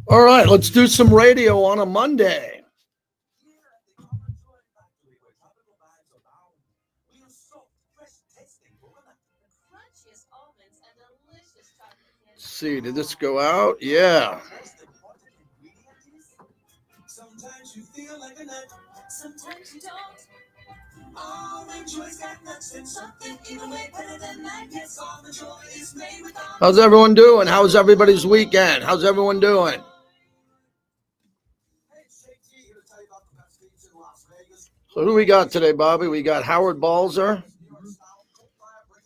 All right, let's do some radio on a Monday. Let's see, did this go out? Yeah. Sometimes you feel like a nut, sometimes you don't. All the joy's got nuts and something either way better than that. Yes, all the joy is made with all. How's everyone doing? How's everybody's weekend? How's everyone doing? So who we got today, Bobby? We got Howard Balzer,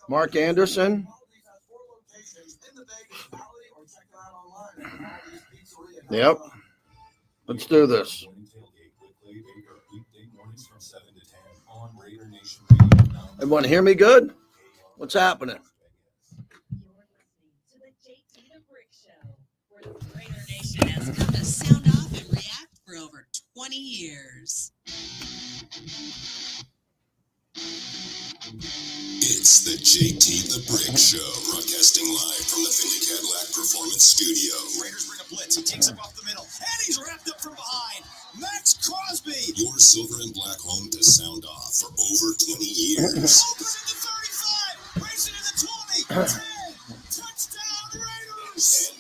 Mark Anderson. Yep. Let's do this. Everyone hear me good? What's happening? Raider Nation has come to sound off and react for over 20 years. It's the JT the Brick Show, broadcasting live from the Finley Cadillac Performance Studio. Raiders bring a blitz. He takes it off the middle, and he's wrapped up from behind. Max Crosby. Your silver and black home to sound off for over 20 years. Opens at the 35, racing to the 20, 10, touchdown Raiders.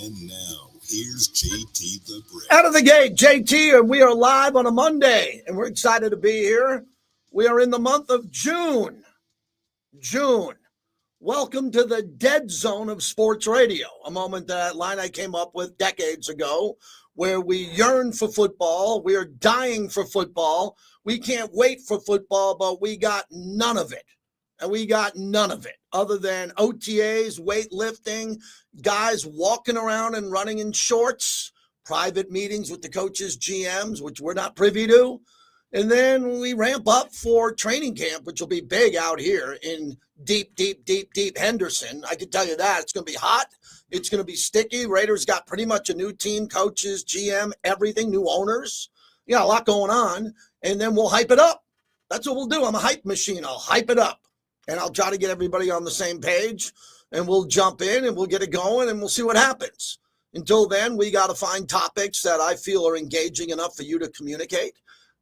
And now, here's JT the Brick. Out of the gate, JT, and we are live on a Monday, and we're excited to be here. We are in the month of June. Welcome to the dead zone of sports radio, a moment that line I came up with decades ago, where we yearn for football. We are dying for football. We can't wait for football, but we got none of it. And we got none of it other than OTAs, weightlifting, guys walking around and running in shorts, private meetings with the coaches, GMs, which we're not privy to. And then we ramp up for training camp, which will be big out here in deep Henderson. I can tell you that. It's going to be hot. It's going to be sticky. Raiders got pretty much a new team, coaches, GM, everything, new owners. You got a lot going on. And then we'll hype it up. That's what we'll do. I'm a hype machine. I'll hype it up. And I'll try to get everybody on the same page. And we'll jump in and we'll get it going and we'll see what happens. Until then, we got to find topics that I feel are engaging enough for you to communicate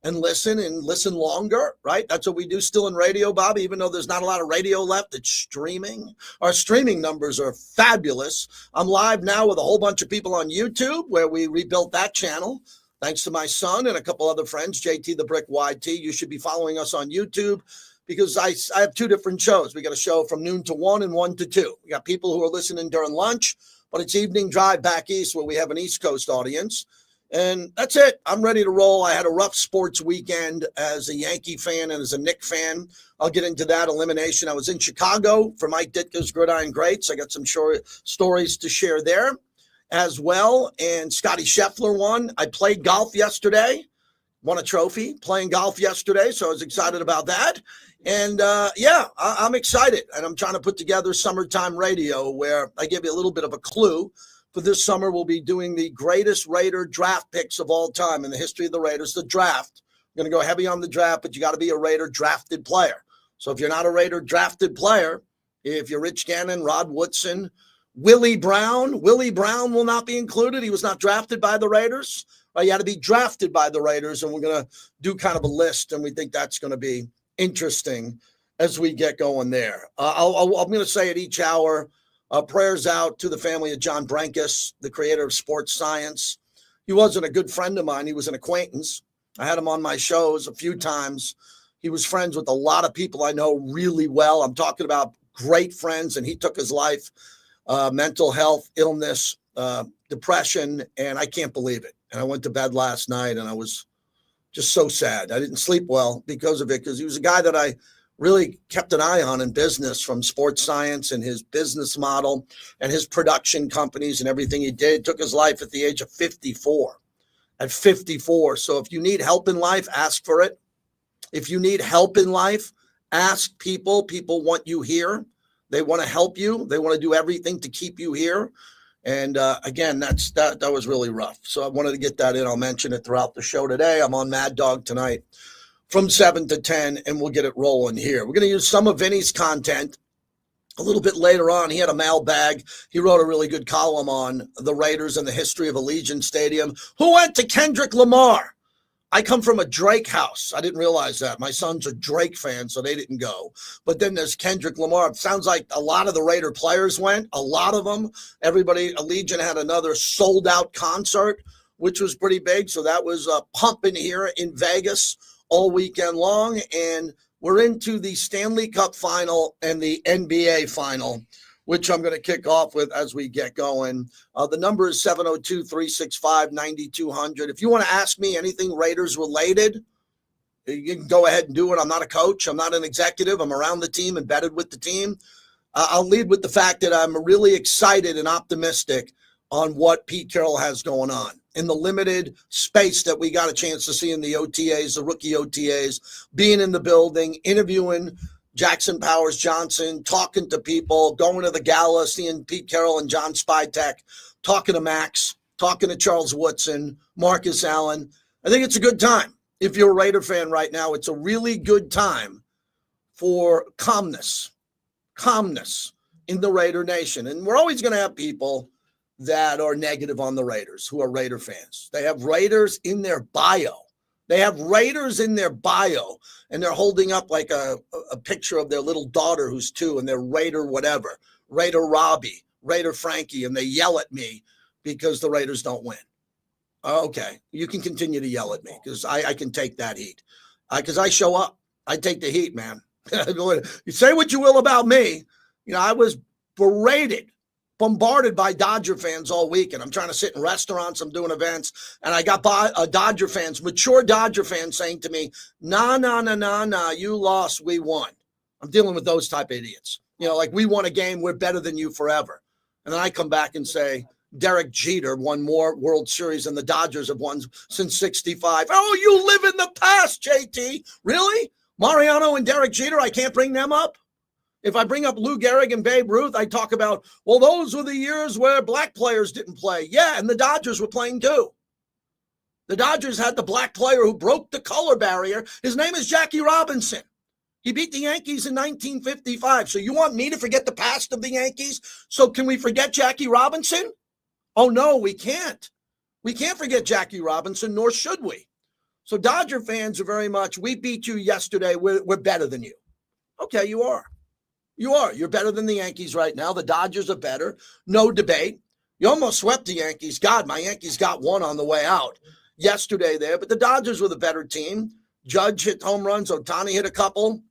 and listen longer, right? That's what we do still in radio, Bobby, even though there's not a lot of radio left. It's streaming. Our streaming numbers are fabulous. I'm live now with a whole bunch of people on YouTube where we rebuilt that channel. Thanks to my son and a couple other friends, JT the Brick YT. You should be following us on YouTube because I have two different shows. We got a show from noon to 1 and 1 to 2. We got people who are listening during lunch, but it's evening drive back east where we have an East Coast audience. And that's it. I'm ready to roll. I had a rough sports weekend as a Yankee fan and as a Knick fan. I'll get into that elimination. I was in Chicago for Mike Ditka's Gridiron Greats. I got some stories to share there as well. And Scotty Scheffler won. I played golf yesterday, won a trophy playing golf yesterday. So I was excited about that. And I'm excited. And I'm trying to put together summertime radio where I give you a little bit of a clue. For this summer, we'll be doing the greatest Raider draft picks of all time in the history of the Raiders, the draft. I'm going to go heavy on the draft, but you got to be a Raider drafted player. So if you're not a Raider drafted player, if you're Rich Gannon, Rod Woodson, Willie Brown will not be included. He was not drafted by the Raiders. You had to be drafted by the Raiders, and we're going to do kind of a list, and we think that's going to be interesting as we get going there. I'm going to say at each hour, prayers out to the family of John Brankus, the creator of Sports Science. He wasn't a good friend of mine. He was an acquaintance. I had him on my shows a few times. He was friends with a lot of people I know really well. I'm talking about great friends, and he took his life, mental health, illness, depression, and I can't believe it. And I went to bed last night, and I was just so sad. I didn't sleep well because of it, because he was a guy that I really kept an eye on in business, from Sports Science and his business model and his production companies and everything he did. Took his life at the age of 54. At 54. So if you need help in life, ask for it. If you need help in life, ask people. People want you here. They want to help you. They want to do everything to keep you here. And again, that was really rough. So I wanted to get that in. I'll mention it throughout the show today. I'm on Mad Dog tonight from 7 to 10, and we'll get it rolling here. We're going to use some of Vinny's content a little bit later on, he had a mailbag. He wrote a really good column on the Raiders and the history of Allegiant Stadium. Who went to Kendrick Lamar? I come from a Drake house. I didn't realize that. My son's a Drake fan, so they didn't go. But then there's Kendrick Lamar. It sounds like a lot of the Raider players went, a lot of them. Everybody, Allegiant had another sold-out concert, which was pretty big. So that was pumping here in Vegas all weekend long. And we're into the Stanley Cup final and the NBA final, which I'm going to kick off with as we get going. The number is 702-365-9200. If you want to ask me anything Raiders related, you can go ahead and do it. I'm not a coach. I'm not an executive. I'm around the team, embedded with the team. I'll lead with the fact that I'm really excited and optimistic on what Pete Carroll has going on. In the limited space that we got a chance to see in the OTAs, the rookie OTAs, being in the building, interviewing Jackson Powers Johnson, talking to people, going to the gala, seeing Pete Carroll and John Spytek, talking to Max, talking to Charles Woodson, Marcus Allen. I think it's a good time. If you're a Raider fan right now, it's a really good time for calmness in the Raider Nation. And we're always going to have people that are negative on the Raiders who are Raider fans. They have Raiders in their bio. They have Raiders in their bio, and they're holding up like a picture of their little daughter who's 2, and they're Raider whatever, Raider Robbie, Raider Frankie, and they yell at me because the Raiders don't win. Okay, you can continue to yell at me because I can take that heat. Because I show up. I take the heat, man. You say what you will about me. You know, I was berated, bombarded by Dodger fans all week, and I'm trying to sit in restaurants, I'm doing events, and I got Dodger fans, mature Dodger fans saying to me, nah, you lost, we won. I'm dealing with those type of idiots. You know, like we won a game, we're better than you forever. And then I come back and say, Derek Jeter won more World Series than the Dodgers have won since 65. Oh, you live in the past, JT. Really? Mariano and Derek Jeter, I can't bring them up? If I bring up Lou Gehrig and Babe Ruth, I talk about, well, those were the years where black players didn't play. Yeah, and the Dodgers were playing too. The Dodgers had the black player who broke the color barrier. His name is Jackie Robinson. He beat the Yankees in 1955. So you want me to forget the past of the Yankees? So can we forget Jackie Robinson? Oh, no, we can't. We can't forget Jackie Robinson, nor should we. So Dodger fans are very much, we beat you yesterday. We're better than you. Okay, you are. You are. You're better than the Yankees right now. The Dodgers are better. No debate. You almost swept the Yankees. God, my Yankees got one on the way out yesterday there, but the Dodgers were the better team. Judge hit home runs. Ohtani hit a couple.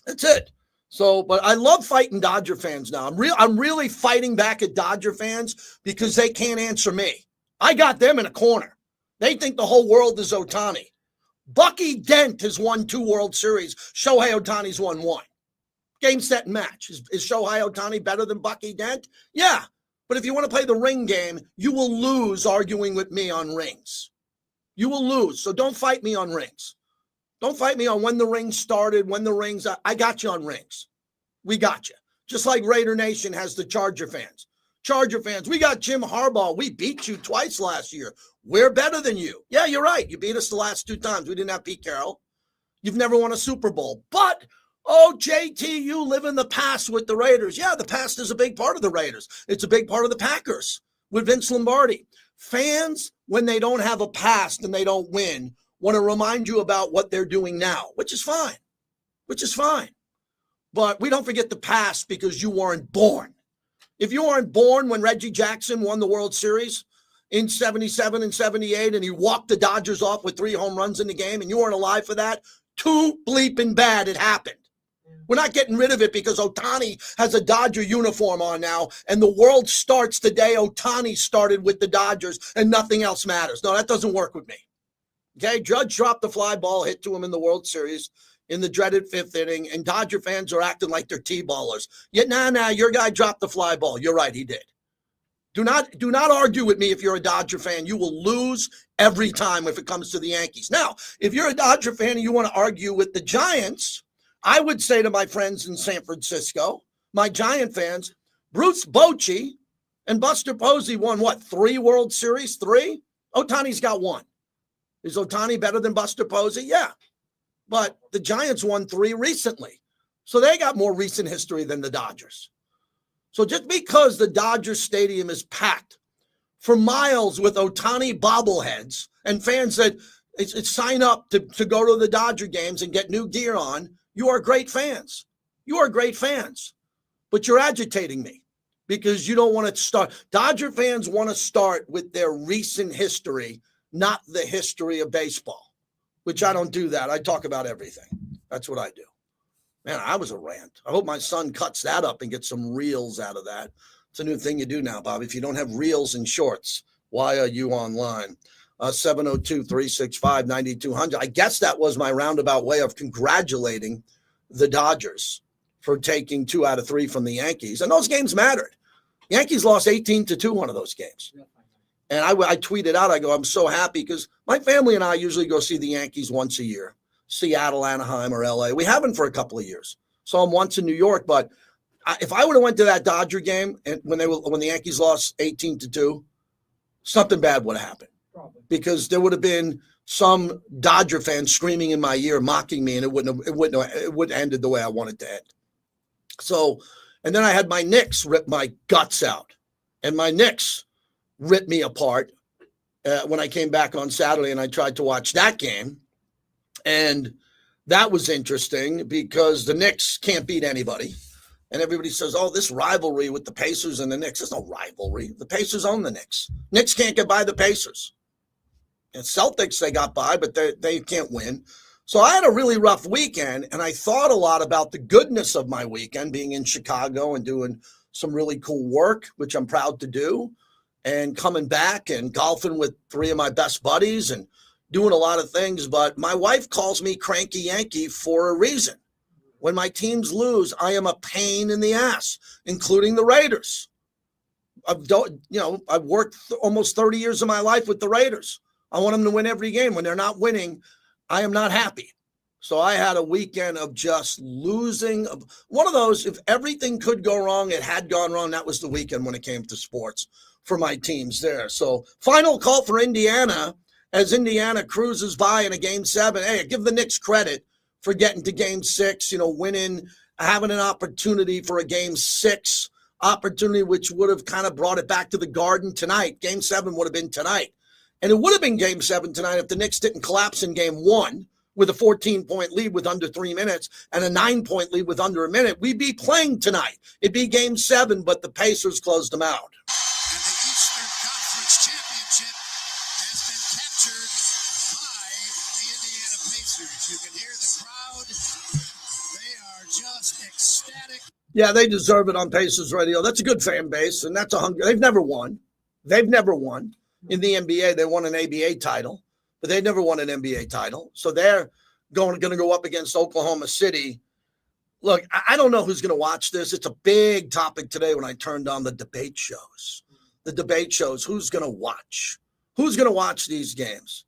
That's it. So, but I love fighting Dodger fans now. I'm really fighting back at Dodger fans because they can't answer me. I got them in a corner. They think the whole world is Ohtani. Bucky Dent has won 2 World Series. Shohei Ohtani's won 1. Game, set, and match. Is Shohei Ohtani better than Bucky Dent? Yeah. But if you want to play the ring game, you will lose arguing with me on rings. You will lose. So don't fight me on rings. Don't fight me on when the rings started, when the rings. I got you on rings. We got you. Just like Raider Nation has the Charger fans. Charger fans, we got Jim Harbaugh. We beat you twice last year. We're better than you. Yeah, you're right. You beat us the last 2 times. We didn't have Pete Carroll. You've never won a Super Bowl. But oh, JT, you live in the past with the Raiders. Yeah, the past is a big part of the Raiders. It's a big part of the Packers with Vince Lombardi. Fans, when they don't have a past and they don't win, want to remind you about what they're doing now, which is fine. But we don't forget the past because you weren't born. If you weren't born when Reggie Jackson won the World Series in 77 and 78 and he walked the Dodgers off with 3 home runs in the game and you weren't alive for that, too bleeping bad it happened. We're not getting rid of it because Ohtani has a Dodger uniform on now, and the world starts the day Ohtani started with the Dodgers, and nothing else matters. No, that doesn't work with me. Okay, Judge dropped the fly ball, hit to him in the World Series in the dreaded 5th inning, and Dodger fans are acting like they're T-ballers. Yet, your guy dropped the fly ball. You're right, he did. Do not argue with me if you're a Dodger fan. You will lose every time if it comes to the Yankees. Now, if you're a Dodger fan and you want to argue with the Giants, I would say to my friends in San Francisco, my Giant fans, Bruce Bochy and Buster Posey won, 3 World Series? 3? Ohtani's got 1. Is Ohtani better than Buster Posey? Yeah. But the Giants won 3 recently. So they got more recent history than the Dodgers. So just because the Dodgers stadium is packed for miles with Ohtani bobbleheads and fans that it's sign up to go to the Dodger games and get new gear on, you are great fans. You are great fans. But you're agitating me because you don't want to start. Dodger fans want to start with their recent history, not the history of baseball, which I don't do that. I talk about everything. That's what I do. Man, I was a rant. I hope my son cuts that up and gets some reels out of that. It's a new thing you do now, Bob. If you don't have reels and shorts, why are you online? 702-365-9200. I guess that was my roundabout way of congratulating the Dodgers for taking 2 out of 3 from the Yankees. And those games mattered. Yankees lost 18-2 one of those games. And I tweeted out, I go, I'm so happy because my family and I usually go see the Yankees once a year. Seattle, Anaheim, or LA. We haven't for a couple of years. Saw them once in New York, but if I would have went to that Dodger game and when the Yankees lost 18-2, something bad would have happened. Probably. Because there would have been some Dodger fan screaming in my ear, mocking me, and it wouldn't have ended the way I wanted to end. So, and then I had my Knicks rip my guts out, and my Knicks ripped me apart when I came back on Saturday and I tried to watch that game. And that was interesting because the Knicks can't beat anybody. And everybody says, oh, this rivalry with the Pacers and the Knicks. There's no rivalry. The Pacers own the Knicks. Knicks can't get by the Pacers. And Celtics, they got by, but they can't win. So I had a really rough weekend, and I thought a lot about the goodness of my weekend, being in Chicago and doing some really cool work, which I'm proud to do, and coming back and golfing with 3 of my best buddies and doing a lot of things. But my wife calls me Cranky Yankee for a reason. When my teams lose, I am a pain in the ass, including the Raiders. I've worked almost 30 years of my life with the Raiders. I want them to win every game. When they're not winning, I am not happy. So I had a weekend of just losing. One of those, if everything could go wrong, it had gone wrong. That was the weekend when it came to sports for my teams there. So final call for Indiana as Indiana cruises by in a Game 7. Hey, give the Knicks credit for getting to Game 6, winning, having an opportunity for a Game 6 opportunity, which would have kind of brought it back to the Garden tonight. Game 7 would have been tonight. And it would have been Game 7 tonight if the Knicks didn't collapse in Game 1 with a 14-point lead with under 3 minutes and a 9-point lead with under a minute. We'd be playing tonight. It'd be Game 7, but the Pacers closed them out. And the Eastern Conference Championship has been captured by the Indiana Pacers. You can hear the crowd. They are just ecstatic. Yeah, they deserve it on Pacers Radio. That's a good fan base, and that's a hungry. They've never won. In the NBA, they won an ABA title, but they never won an NBA title. So they're going to go up against Oklahoma City. Look, I don't know who's going to watch this. It's a big topic today when I turned on the debate shows. The debate shows, who's going to watch? Who's going to watch these games?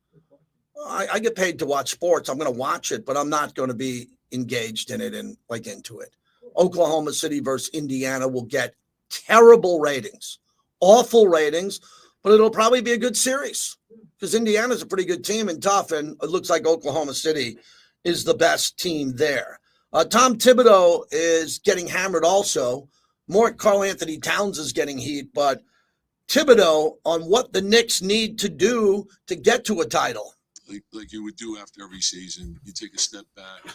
Well, I get paid to watch sports. I'm going to watch it, but I'm not going to be engaged in it and into it. Oklahoma City versus Indiana will get terrible ratings, awful ratings, but it'll probably be a good series because Indiana's a pretty good team and tough, and it looks like Oklahoma City is the best team there. Tom Thibodeau is getting hammered also. More Karl Anthony Towns is getting heat, but Thibodeau on what the Knicks need to do to get to a title. Like you would do after every season, you take a step back,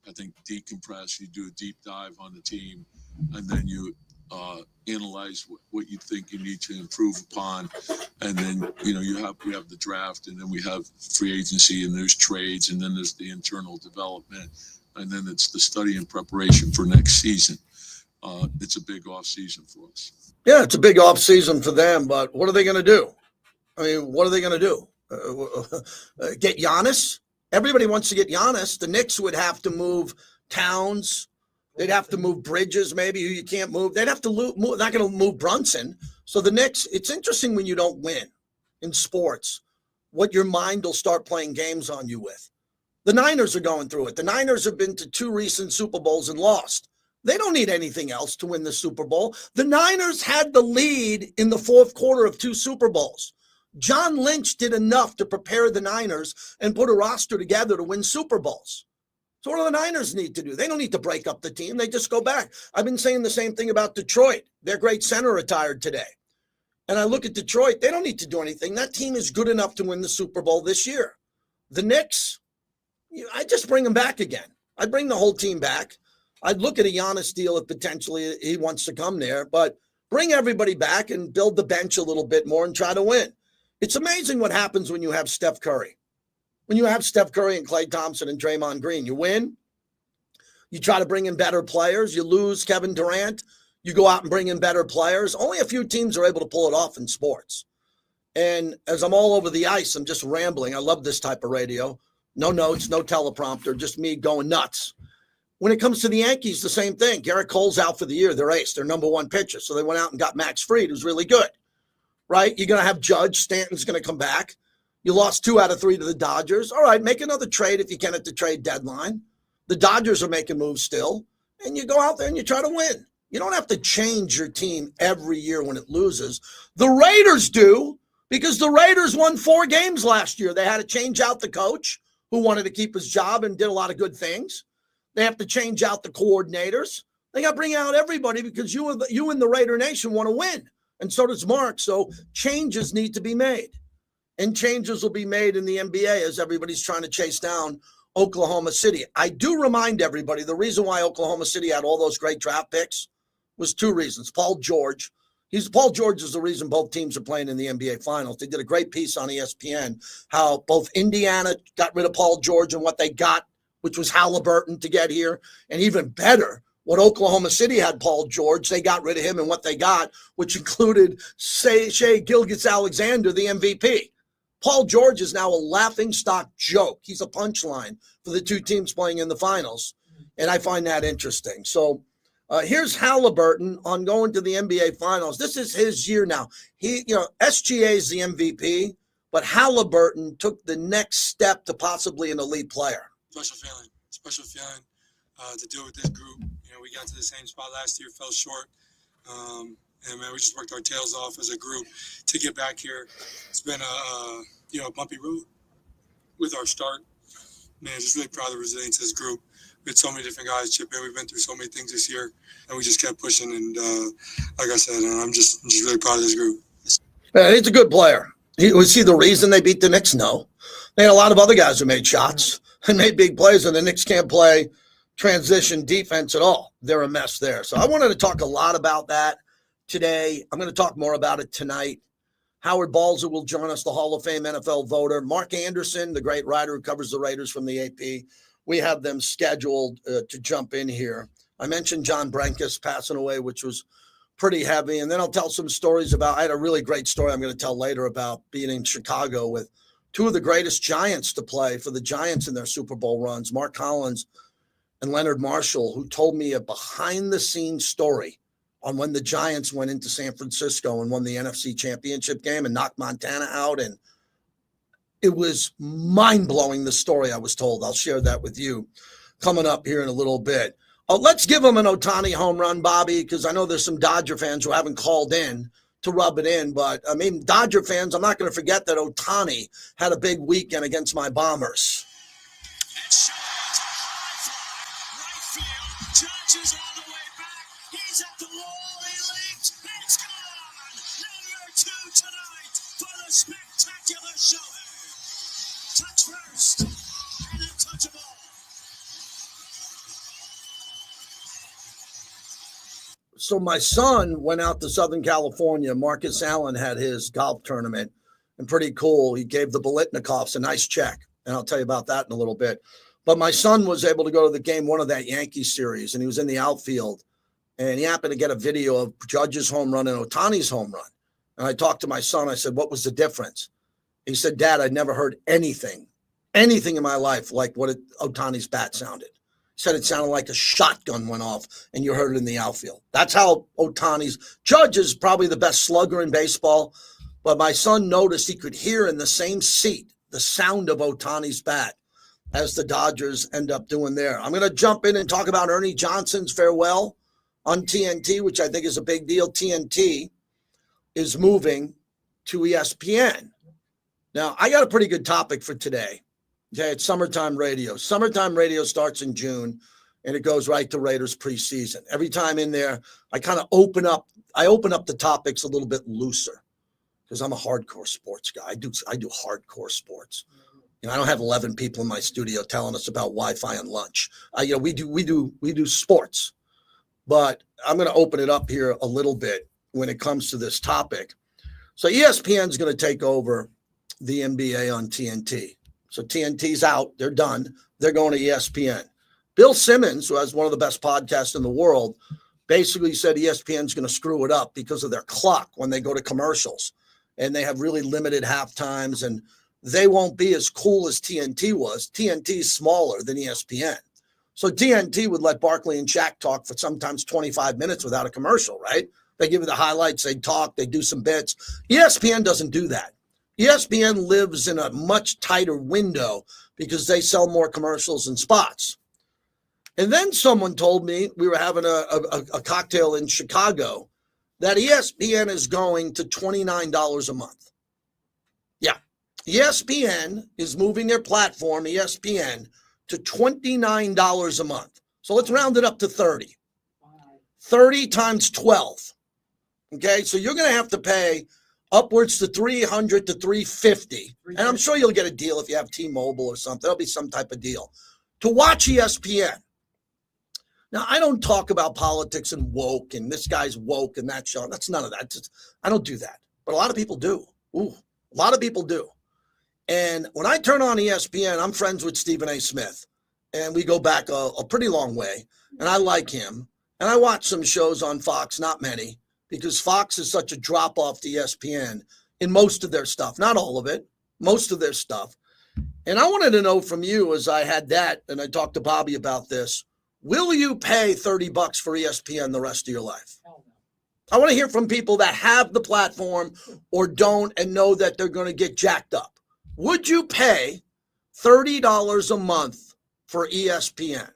I think decompress, you do a deep dive on the team, and then you analyze what you think you need to improve upon, and then we have the draft, and then we have free agency, and there's trades, and then there's the internal development, and then it's the study and preparation for next season. It's a big off season for us. Yeah, it's a big off season for them, but what are they going to do? I mean, what are they going to do? Get Giannis? Everybody wants to get Giannis. The Knicks would have to move Towns. They'd have to move Bridges, maybe, who you can't move. They'd have to move. Not going to move Brunson. So the Knicks, it's interesting when you don't win in sports, what your mind will start playing games on you with. The Niners are going through it. The Niners have been to 2 recent Super Bowls and lost. They don't need anything else to win the Super Bowl. The Niners had the lead in the fourth quarter of 2 Super Bowls. John Lynch did enough to prepare the Niners and put a roster together to win Super Bowls. So what do the Niners need to do? They don't need to break up the team. They just go back. I've been saying the same thing about Detroit. Their great center retired today. And I look at Detroit. They don't need to do anything. That team is good enough to win the Super Bowl this year. The Knicks, I just bring them back again. I'd bring the whole team back. I'd look at a Giannis deal if potentially he wants to come there. But bring everybody back and build the bench a little bit more and try to win. It's amazing what happens when you have Steph Curry. When you have Steph Curry and Klay Thompson and Draymond Green, you win. You try to bring in better players. You lose Kevin Durant. You go out and bring in better players. Only a few teams are able to pull it off in sports. And as I'm all over the ice, I'm just rambling. I love this type of radio. No notes, no teleprompter, just me going nuts. When it comes to the Yankees, the same thing. Garrett Cole's out for the year. They're ace. They're number one pitcher. So they went out and got Max Fried, who's really good, right? You're going to have Judge. Stanton's going to come back. You lost 2 out of 3 to the Dodgers. All right, make another trade if you can at the trade deadline. The Dodgers are making moves still. And you go out there and you try to win. You don't have to change your team every year when it loses. The Raiders do, because the Raiders won 4 games last year. They had to change out the coach who wanted to keep his job and did a lot of good things. They have to change out the coordinators. They got to bring out everybody because you and the Raider Nation want to win. And so does Mark. So changes need to be made. And changes will be made in the NBA as everybody's trying to chase down Oklahoma City. I do remind everybody the reason why Oklahoma City had all those great draft picks was 2 reasons. Paul George. Paul George is the reason both teams are playing in the NBA Finals. They did a great piece on ESPN how both Indiana got rid of Paul George and what they got, which was Halliburton to get here. And even better, what Oklahoma City had Paul George, they got rid of him and what they got, which included Shai Gilgeous-Alexander, the MVP. Paul George is now a laughingstock joke. He's a punchline for the 2 teams playing in the finals. And I find that interesting. So here's Halliburton on going to the NBA Finals. This is his year now. SGA is the MVP, but Halliburton took the next step to possibly an elite player. Special feeling to do it with this group. We got to the same spot last year, fell short. And man, we just worked our tails off as a group to get back here. It's been a bumpy road with our start. Man, just really proud of the resilience of this group. We had so many different guys chip in. We've been through so many things this year, and we just kept pushing. And like I said, I'm just really proud of this group. Yeah, he's a good player. Was he the reason they beat the Knicks? No. They had a lot of other guys who made shots and made big plays, and the Knicks can't play transition defense at all. They're a mess there. So I wanted to talk a lot about that today. I'm going to talk more about it tonight. Howard Balzer will join us, the Hall of Fame NFL voter. Mark Anderson, the great writer who covers the Raiders from the AP. We have them scheduled to jump in here. I mentioned John Brenkus passing away, which was pretty heavy. And then I'll tell some stories I had a really great story I'm going to tell later about being in Chicago with 2 of the greatest Giants to play for the Giants in their Super Bowl runs, Mark Collins and Leonard Marshall, who told me a behind-the-scenes story on when the Giants went into San Francisco and won the NFC Championship game and knocked Montana out. And it was mind-blowing, the story I was told. I'll share that with you coming up here in a little bit. Let's give him an Ohtani home run, Bobby, because I know there's some Dodger fans who haven't called in to rub it in. But, Dodger fans, I'm not going to forget that Ohtani had a big weekend against my Bombers. Judge is all the way back. He's at the wall. He leaps. It's gone. Number 2 tonight for the spectacular show. Touch first and untouchable. So my son went out to Southern California. Marcus Allen had his golf tournament, and pretty cool. He gave the Bolitnikovs a nice check, and I'll tell you about that in a little bit. But my son was able to go to the game 1 of that Yankees series, and he was in the outfield, and he happened to get a video of Judge's home run and Ohtani's home run. And I talked to my son. I said, what was the difference? He said, Dad, I'd never heard anything in my life like what Ohtani's bat sounded. He said it sounded like a shotgun went off, and you heard it in the outfield. That's how Judge is probably the best slugger in baseball, but my son noticed he could hear in the same seat the sound of Ohtani's bat as the Dodgers end up doing there. I'm going to jump in and talk about Ernie Johnson's farewell on TNT, which I think is a big deal. TNT is moving to ESPN. Now, I got a pretty good topic for today. Okay, it's summertime radio. Summertime radio starts in June, and it goes right to Raiders preseason. Every time in there, I kind of open up the topics a little bit looser because I'm a hardcore sports guy. I do hardcore sports. I don't have 11 people in my studio telling us about Wi-Fi and lunch. We do sports, but I'm going to open it up here a little bit when it comes to this topic. So ESPN is going to take over the NBA on TNT. So TNT's out. They're done. They're going to ESPN. Bill Simmons, who has one of the best podcasts in the world, basically said ESPN's going to screw it up because of their clock when they go to commercials. And they have really limited half times, and they won't be as cool as TNT was. TNT's smaller than ESPN. So TNT would let Barkley and Shaq talk for sometimes 25 minutes without a commercial, right? They give you the highlights, they talk, they do some bits. ESPN doesn't do that. ESPN lives in a much tighter window because they sell more commercials and spots. And then someone told me, we were having a cocktail in Chicago, that ESPN is going to $29 a month. Yeah. ESPN is moving their platform, ESPN, to $29 a month. So let's round it up to 30. 30 times 12. Okay, so you're going to have to pay upwards to $300 to $350. And I'm sure you'll get a deal if you have T-Mobile or something. There'll be some type of deal to watch ESPN. Now, I don't talk about politics and woke and this guy's woke and that show. That's none of that. I don't do that. But a lot of people do. Ooh, a lot of people do. And when I turn on ESPN, I'm friends with Stephen A. Smith. And we go back a pretty long way. And I like him. And I watch some shows on Fox, not many, because Fox is such a drop-off to ESPN in most of their stuff. Not all of it, most of their stuff. And I wanted to know from you, as I had that, and I talked to Bobby about this, will you pay $30 for ESPN the rest of your life? I want to hear from people that have the platform or don't and know that they're going to get jacked up. Would you pay $30 a month for ESPN?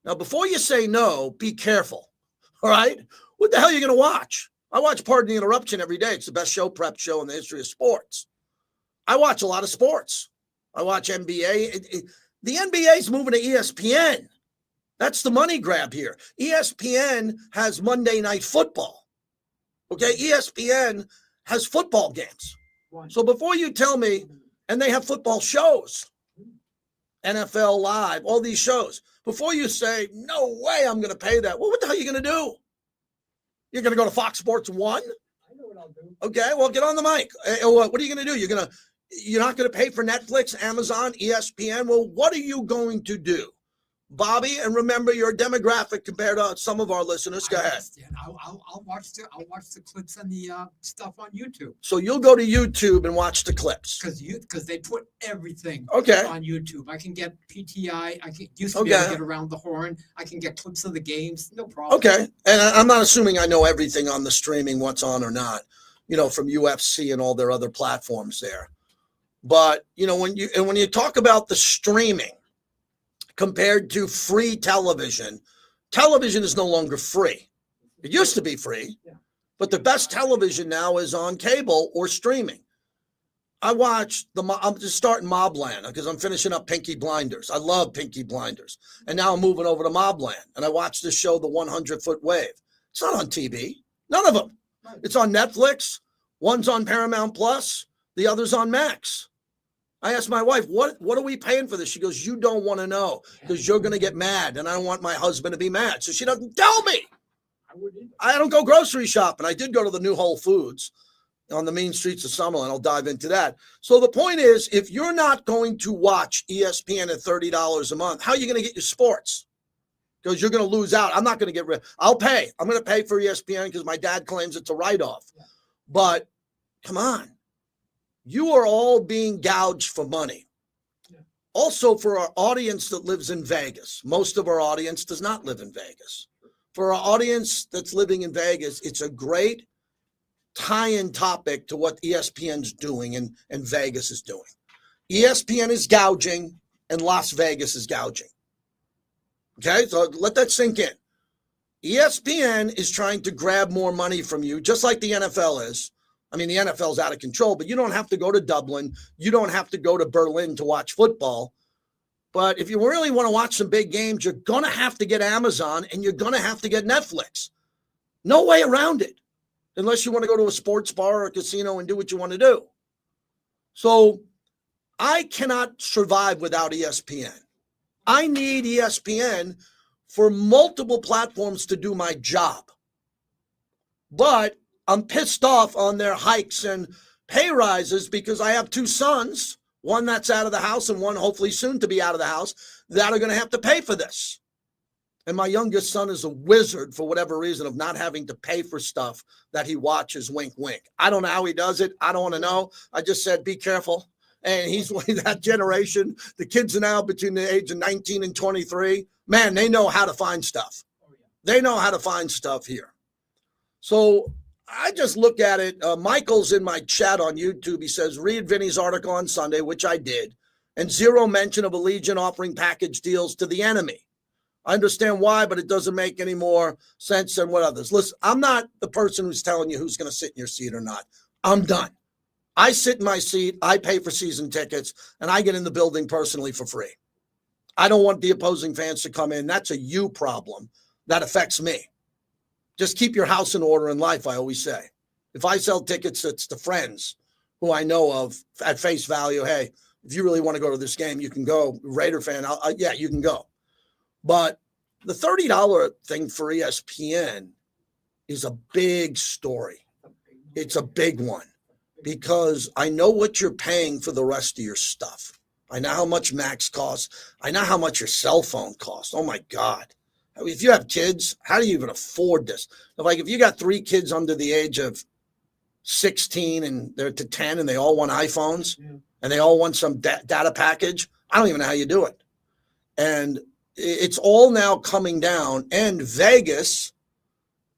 Now, before you say no, be careful, all right? What the hell are you going to watch? I watch Pardon the Interruption every day. It's the best prep show in the history of sports. I watch a lot of sports. I watch NBA. The NBA is moving to ESPN. That's the money grab here. ESPN has Monday Night Football. Okay, ESPN has football games. So before you tell me, and they have football shows, NFL Live, all these shows, before you say, no way I'm going to pay that, well, what the hell are you going to do? You're going to go to Fox Sports 1? I know what I'll do. Okay, well, get on the mic. What are you going to do? You're not going to pay for Netflix, Amazon, ESPN? Well, what are you going to do? Bobby, and remember your demographic compared to some of our listeners. Go ahead. I'll watch the clips and the stuff on YouTube. So you'll go to YouTube and watch the clips because they put everything on YouTube. I can get PTI. Used to be able to get Around the Horn. I can get clips of the games. No problem. Okay, and I'm not assuming I know everything on the streaming, what's on or not. From UFC and all their other platforms there. But when you talk about the streaming compared to free television is no longer free. It used to be free, but the best television now is on cable or streaming. I'm just starting Mobland because I'm finishing up Pinky Blinders. I love Pinky Blinders. And now I'm moving over to Mobland, and I watch this show, The 100-Foot Wave. It's not on TV. None of them. It's on Netflix. One's on Paramount Plus. The other's on Max. I asked my wife, what are we paying for this? She goes, you don't want to know because you're going to get mad, and I don't want my husband to be mad. So she doesn't tell me. I don't go grocery shopping. I did go to the new Whole Foods on the mean streets of Summerlin. I'll dive into that. So the point is, if you're not going to watch ESPN at $30 a month, how are you going to get your sports? Because you're going to lose out. I'm not going to get rid. I'll pay. I'm going to pay for ESPN because my dad claims it's a write-off. But come on. You are all being gouged for money. Also, for our audience that lives in Vegas, most of our audience does not live in Vegas. For our audience that's living in Vegas, it's a great tie-in topic to what ESPN's doing and Vegas is doing. ESPN is gouging and Las Vegas is gouging. Okay, so let that sink in. ESPN is trying to grab more money from you, just like the NFL is. I mean, the NFL's out of control, but you don't have to go to Dublin. You don't have to go to Berlin to watch football. But if you really want to watch some big games, you're going to have to get Amazon and you're going to have to get Netflix. No way around it, unless you want to go to a sports bar or a casino and do what you want to do. So I cannot survive without ESPN. I need ESPN for multiple platforms to do my job. But I'm pissed off on their hikes and pay rises because I have two sons, one that's out of the house and one hopefully soon to be out of the house, that are going to have to pay for this. And my youngest son is a wizard for whatever reason of not having to pay for stuff that he watches, wink, wink. I don't know how he does it. I don't want to know. I just said, be careful. And he's that generation. The kids are now between the age of 19 and 23. Man, they know how to find stuff. They know how to find stuff here. So I just look at it. Michael's in my chat on YouTube. He says, read Vinny's article on Sunday, which I did, and zero mention of Allegiant offering package deals to the enemy. I understand why, but it doesn't make any more sense than what others. Listen, I'm not the person who's telling you who's going to sit in your seat or not. I'm done. I sit in my seat, I pay for season tickets, and I get in the building personally for free. I don't want the opposing fans to come in. That's a you problem. That affects me. Just keep your house in order in life, I always say. If I sell tickets, it's to friends who I know of at face value. Hey, if you really want to go to this game, you can go. Raider fan, yeah, you can go. But the $30 thing for ESPN is a big story. It's a big one because I know what you're paying for the rest of your stuff. I know how much Max costs. I know how much your cell phone costs. Oh, my God. I mean, if you have kids, how do you even afford this? Like if you got 3 kids under the age of 16 and they're to 10 and they all want iPhones and they all want some data package, I don't even know how you do it. And it's all now coming down, and Vegas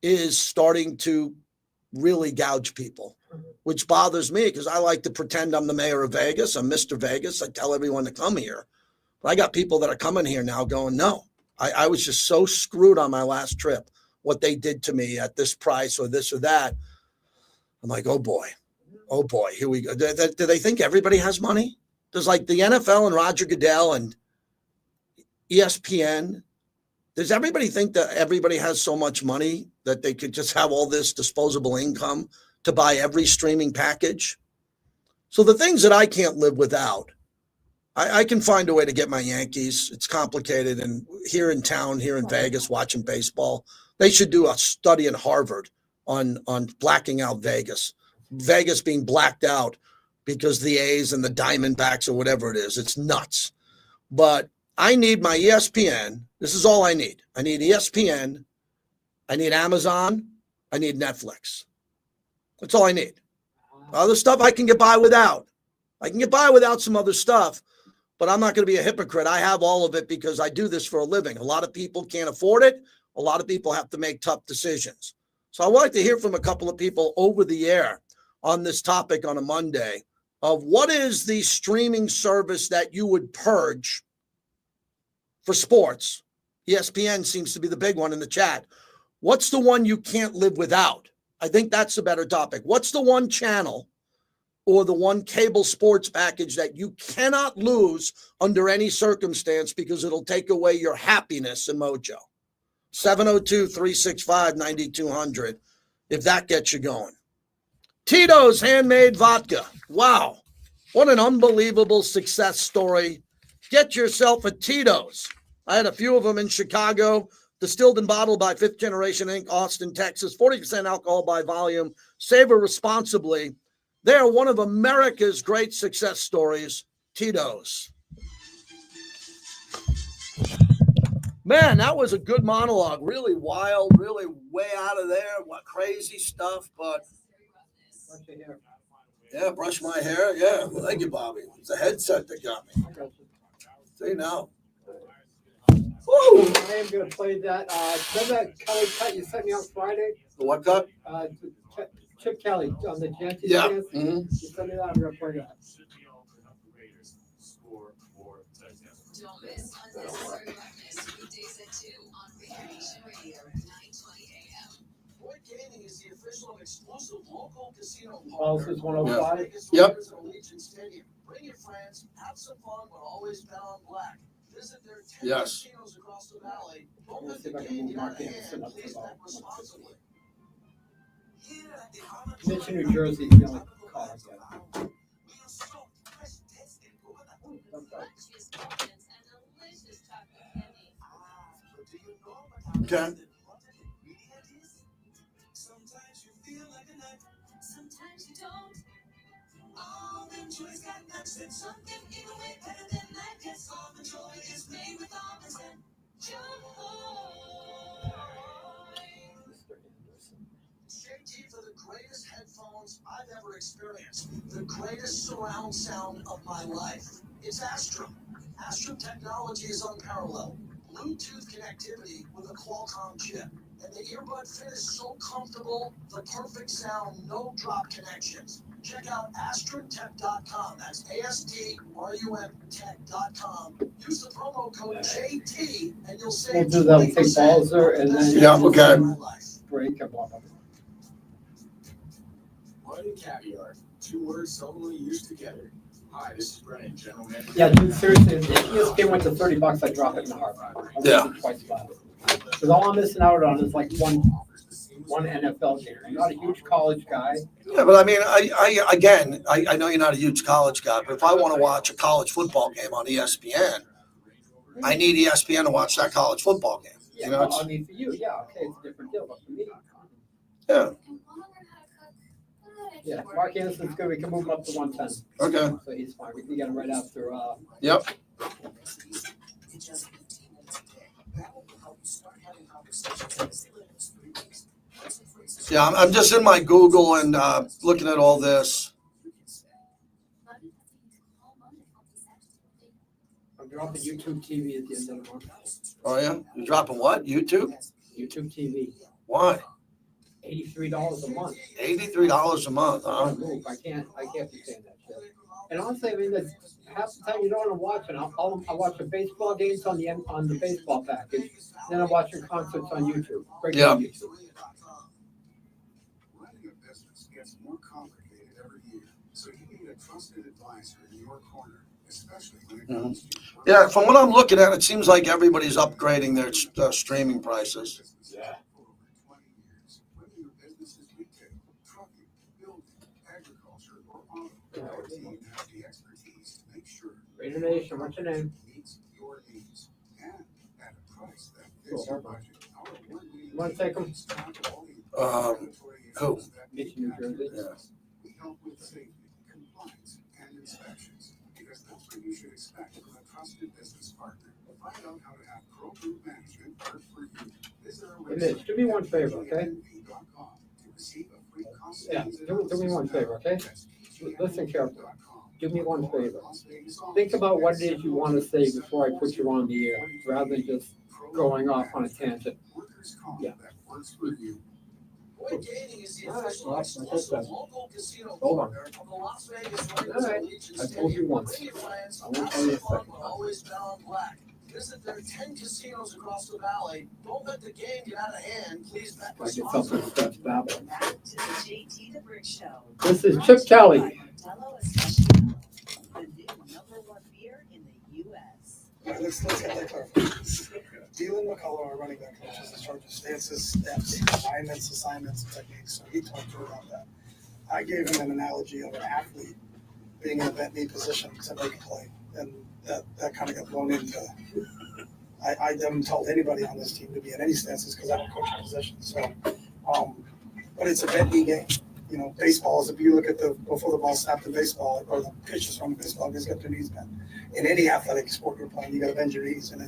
is starting to really gouge people, which bothers me because I like to pretend I'm the mayor of Vegas. I'm Mr. Vegas. I tell everyone to come here. But I got people that are coming here now going, no, I was just so screwed on my last trip, what they did to me at this price or this or that. I'm like, oh boy, here we go. Do they think everybody has money? Does like the NFL and Roger Goodell and ESPN, does everybody think that everybody has so much money that they could just have all this disposable income to buy every streaming package? So the things that I can't live without, I can find a way to get my Yankees. It's complicated. And here in town, here in Vegas, watching baseball, they should do a study in Harvard on blacking out Vegas. Vegas being blacked out because the A's and the Diamondbacks or whatever it is. It's nuts. But I need my ESPN. This is all I need. I need ESPN. I need Amazon. I need Netflix. That's all I need. Other stuff I can get by without. I can get by without some other stuff, but I'm not going to be a hypocrite. I have all of it because I do this for a living. A lot of people can't afford it. A lot of people have to make tough decisions. So I would like to hear from a couple of people over the air on this topic on a Monday of what is the streaming service that you would purge for sports. ESPN seems to be the big one in the chat. What's the one you can't live without? I think that's a better topic. What's the one channel or the one cable sports package that you cannot lose under any circumstance because it'll take away your happiness and mojo? 702-365-9200 if that gets you going. Tito's Handmade Vodka. Wow. What an unbelievable success story. Get yourself a Tito's. I had a few of them in Chicago, distilled and bottled by Fifth Generation Inc., Austin, Texas, 40% alcohol by volume. Savor responsibly. They are one of America's great success stories, Tito's. Man, that was a good monologue. Really wild, really way out of there. What crazy stuff, but yeah, brush my hair. Yeah, well, thank you, Bobby. It's a headset that got me. See now. Woo! I am going to play that. Remember that Kelly cut you sent me on Friday? The what cut? Chip Kelly on the Yankees. Yeah. You sent me that. I'm going to play that. Don't miss Unnecessary Roughness weekdays at 2 on Vacation Radio 920 AM. Boyd Gaming is here for Pulse 105. Yep. Bring your friends, have some fun, but always bet on black. Visit their 10 Yes. casinos across the valley. Don't Let's let see the if I can game move get out Mark of Anderson hand. up to Please about bet responsibly. Mitchell, New Jersey is the only call I get. Okay. Sometimes you feel like a nut, sometimes you don't. Almond Joy's got nuts and something in a way better than that. Yes, Almond Joy is made with almonds and joy. JT for the greatest headphones I've ever experienced. The greatest surround sound of my life. It's Astrum. Astrum technology is unparalleled. Bluetooth connectivity with a Qualcomm chip. And the earbud fit is so comfortable, the perfect sound, no drop connections. Check out AstrumTech.com. That's ASTRUM Tech.com. Use the promo code JT and you'll save We'll do that with take Balzer and then Yeah, okay. break and blah, blah, blah. Mud and caviar, 2 words only used together. Hi, this is Brennan, General Manager. Yeah, dude, seriously, if ESPN went to $30, I'd drop it in the heartbeat. Yeah. Twice about it. Because all I'm missing out on is like one NFL game. I'm not a huge college guy. Yeah, but I mean, I know you're not a huge college guy, but if I want to watch a college football game on ESPN, I need ESPN to watch that college football game. Yeah, You know, well, I mean, for you, yeah, okay, it's a different deal, but for me, yeah. yeah, Mark Anderson's good. We can move him up to 110. Okay. So he's fine. We can get him right after. Yep. Yeah, I'm just in my Google and looking at all this. I'm dropping YouTube TV at the end of the month. Oh yeah, you're dropping what? YouTube? YouTube TV. Why? $83 a month. $83 a month, huh? Move. I can't be paying that shit. And honestly, I mean, half the time you don't want to watch it. I watch the baseball games on the baseball package. Then I'm watching concerts on YouTube. Yeah. On YouTube. Running a business gets more complicated every year, so you need a trusted advisor in your corner, especially when it comes to Yeah, from what I'm looking at, it seems like everybody's upgrading their streaming prices. Yeah. For over 20 years, whether your business is retail, trucking, building, agriculture, or auto, our team has the expertise to make sure Raider Nation, what's your name? meets your needs and at a price that fits your budget. Our award-winning You want to take them? Who? Mitch, New Jersey. Yeah. We help with safety, compliance, and inspections, because that's what you should expect from a trusted business partner. Find out how to have Pro Group Management work for you. Visit our Hey, Mitch, do me one favor, okay? website, to receive a free cost Yeah, do me one favor, okay? Listen carefully. Do me one favor. Think about what it is you want to say before I put you on the air, rather than just going off on a tangent. Yeah. That works for you. Boyd Gaming is the All right, official well, exclusive like I said. local casino Hold on. partner of the Las Vegas Raiders All right. Allegiant I told you Stadium. once. Bring your friends, I won't have tell you some a fun, second but time. always bet on black. Visit their 10 casinos across the valley. Don't let the game get out of hand. Please bet I get something responsibly. that's babble. Back to the JT the Brick Show. This is Chip Kelly. By Modelo Especial, the new #1 beer in the U.S. Let's get that clarified. Dylan McCullough, our running back coach, is in charge of stances, steps, alignments, assignments, and techniques. So he talked to me about that. I gave him an analogy of an athlete being in a bent knee position to make a play, and that kind of got blown into. I haven't told anybody on this team to be in any stances because I don't coach a position. So, but it's a bent knee game. You know, baseball is, if you look at before the ball snapped in baseball, or the pitches from baseball, just got their knees bent. In any athletic sport you're playing, you got to bend your knees. And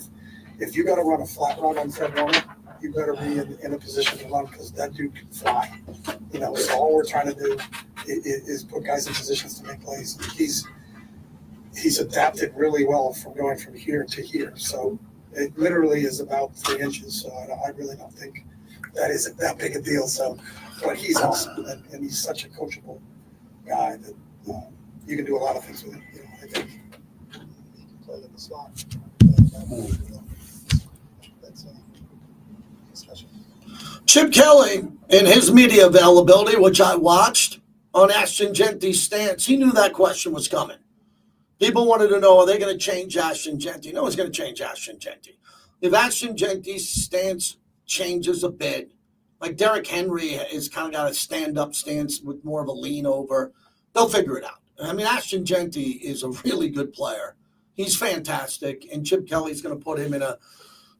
if you got to run a flat run on Fred Warner, you better be in a position to run because that dude can fly. You know, so all we're trying to do is put guys in positions to make plays. He's adapted really well from going from here to here. So it literally is about 3 inches. So I really don't think that isn't that big a deal. So, but he's awesome, and he's such a coachable guy that you can do a lot of things with him. You know, I think he can play in the slot. That's special. Chip Kelly In his media availability, which I watched on Ashton Genty's stance, he knew that question was coming. People wanted to know, are they going to change Ashton Genty? No one's going to change Ashton Genty. If Ashton Genty's stance changes a bit, like Derrick Henry is kind of got a stand-up stance with more of a lean over, they'll figure it out. I mean, Ashton Genty is a really good player. He's fantastic, and Chip Kelly's going to put him in a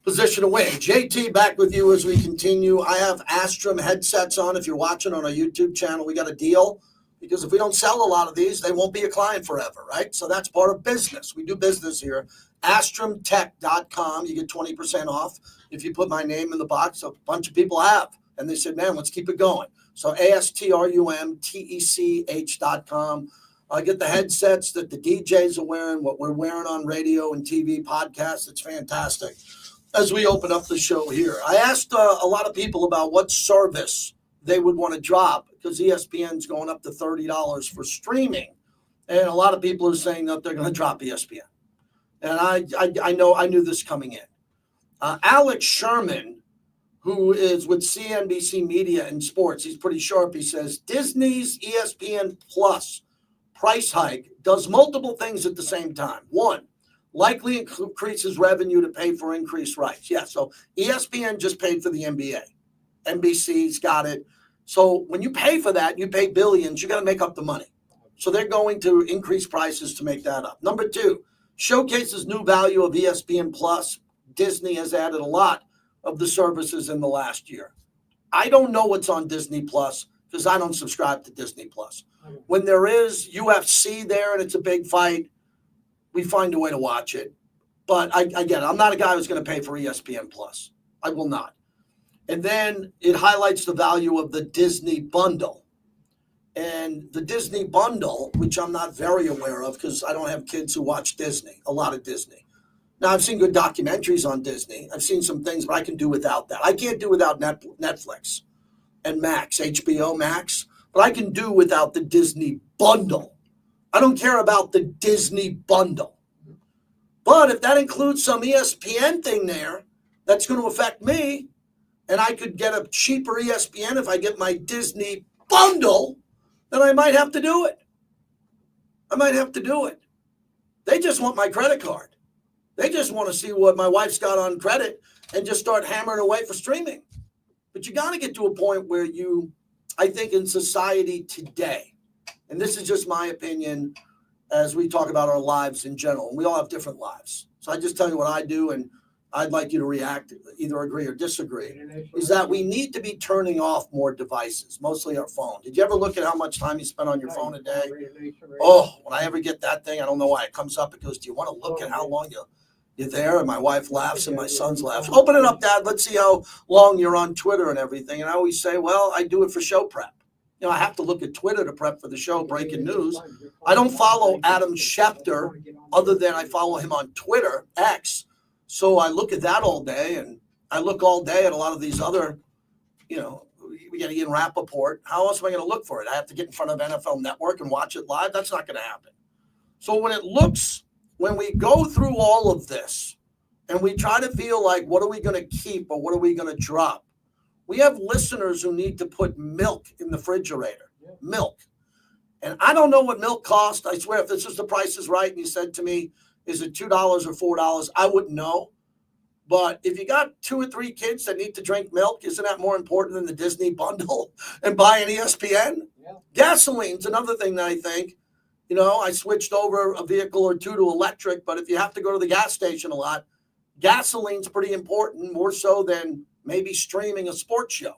position to win. JT, back with you as we continue. I have Astrum headsets on. If you're watching on our YouTube channel, we got a deal. Because if we don't sell a lot of these, they won't be a client forever, right? So that's part of business. We do business here. AstrumTech.com. You get 20% off if you put my name in the box. A bunch of people have. And they said, man, let's keep it going. So AstrumTech.com. Get the headsets that the DJs are wearing, what we're wearing on radio and TV podcasts. It's fantastic. As we open up the show here, I asked a lot of people about what service they would want to drop because ESPN's going up to $30 for streaming. And a lot of people are saying that they're going to drop ESPN. And I knew this coming in. Alex Sherman, who is with CNBC Media and Sports, he's pretty sharp. He says Disney's ESPN Plus price hike does multiple things at the same time. One, likely increases revenue to pay for increased rights. Yeah, so ESPN just paid for the NBA. NBC's got it. So when you pay for that, you pay billions, you got to make up the money. So they're going to increase prices to make that up. Number two, showcases new value of ESPN Plus. Disney has added a lot of the services in the last year. I don't know what's on Disney Plus because I don't subscribe to Disney Plus. When there is UFC there and it's a big fight, we find a way to watch it. But I get it. I'm not a guy who's going to pay for ESPN Plus. I will not. And then it highlights the value of the Disney bundle. And the Disney bundle, which I'm not very aware of because I don't have kids who watch Disney, a lot of Disney. Now, I've seen good documentaries on Disney. I've seen some things, but I can do without that. I can't do without Netflix and Max, HBO Max, but I can do without the Disney bundle. I don't care about the Disney bundle. But if that includes some ESPN thing there, that's going to affect me. And I could get a cheaper ESPN if I get my Disney bundle, then I might have to do it. They just want my credit card. They just want to see what my wife's got on credit and just start hammering away for streaming. But you got to get to a point where I think in society today, and this is just my opinion as we talk about our lives in general, and we all have different lives. So I just tell you what I do, and I'd like you to react, either agree or disagree, is that we need to be turning off more devices, mostly our phone. Did you ever look at how much time you spend on your phone a day? Oh, when I ever get that thing, I don't know why it comes up. It goes, do you want to look at how long you're there? And my wife laughs and my sons laugh. Open it up, Dad. Let's see how long you're on Twitter and everything. And I always say, well, I do it for show prep. You know, I have to look at Twitter to prep for the show, breaking news. I don't follow Adam Schefter other than I follow him on Twitter, X. So I look at that all day, and I look all day at a lot of these other, we got Ian Rappaport. How else am I going to look for it? I have to get in front of NFL Network and watch it live? That's not going to happen. So when we go through all of this and we try to feel like, what are we going to keep or what are we going to drop? We have listeners who need to put milk in the refrigerator. Milk. And I don't know what milk costs. I swear, if this was The Price is Right and you said to me, is it $2 or $4? I wouldn't know. But if you got 2 or 3 kids that need to drink milk, isn't that more important than the Disney bundle and buying ESPN? Yeah. Gasoline's another thing that I think, I switched over a vehicle or 2 to electric, but if you have to go to the gas station a lot, gasoline's pretty important, more so than maybe streaming a sports show.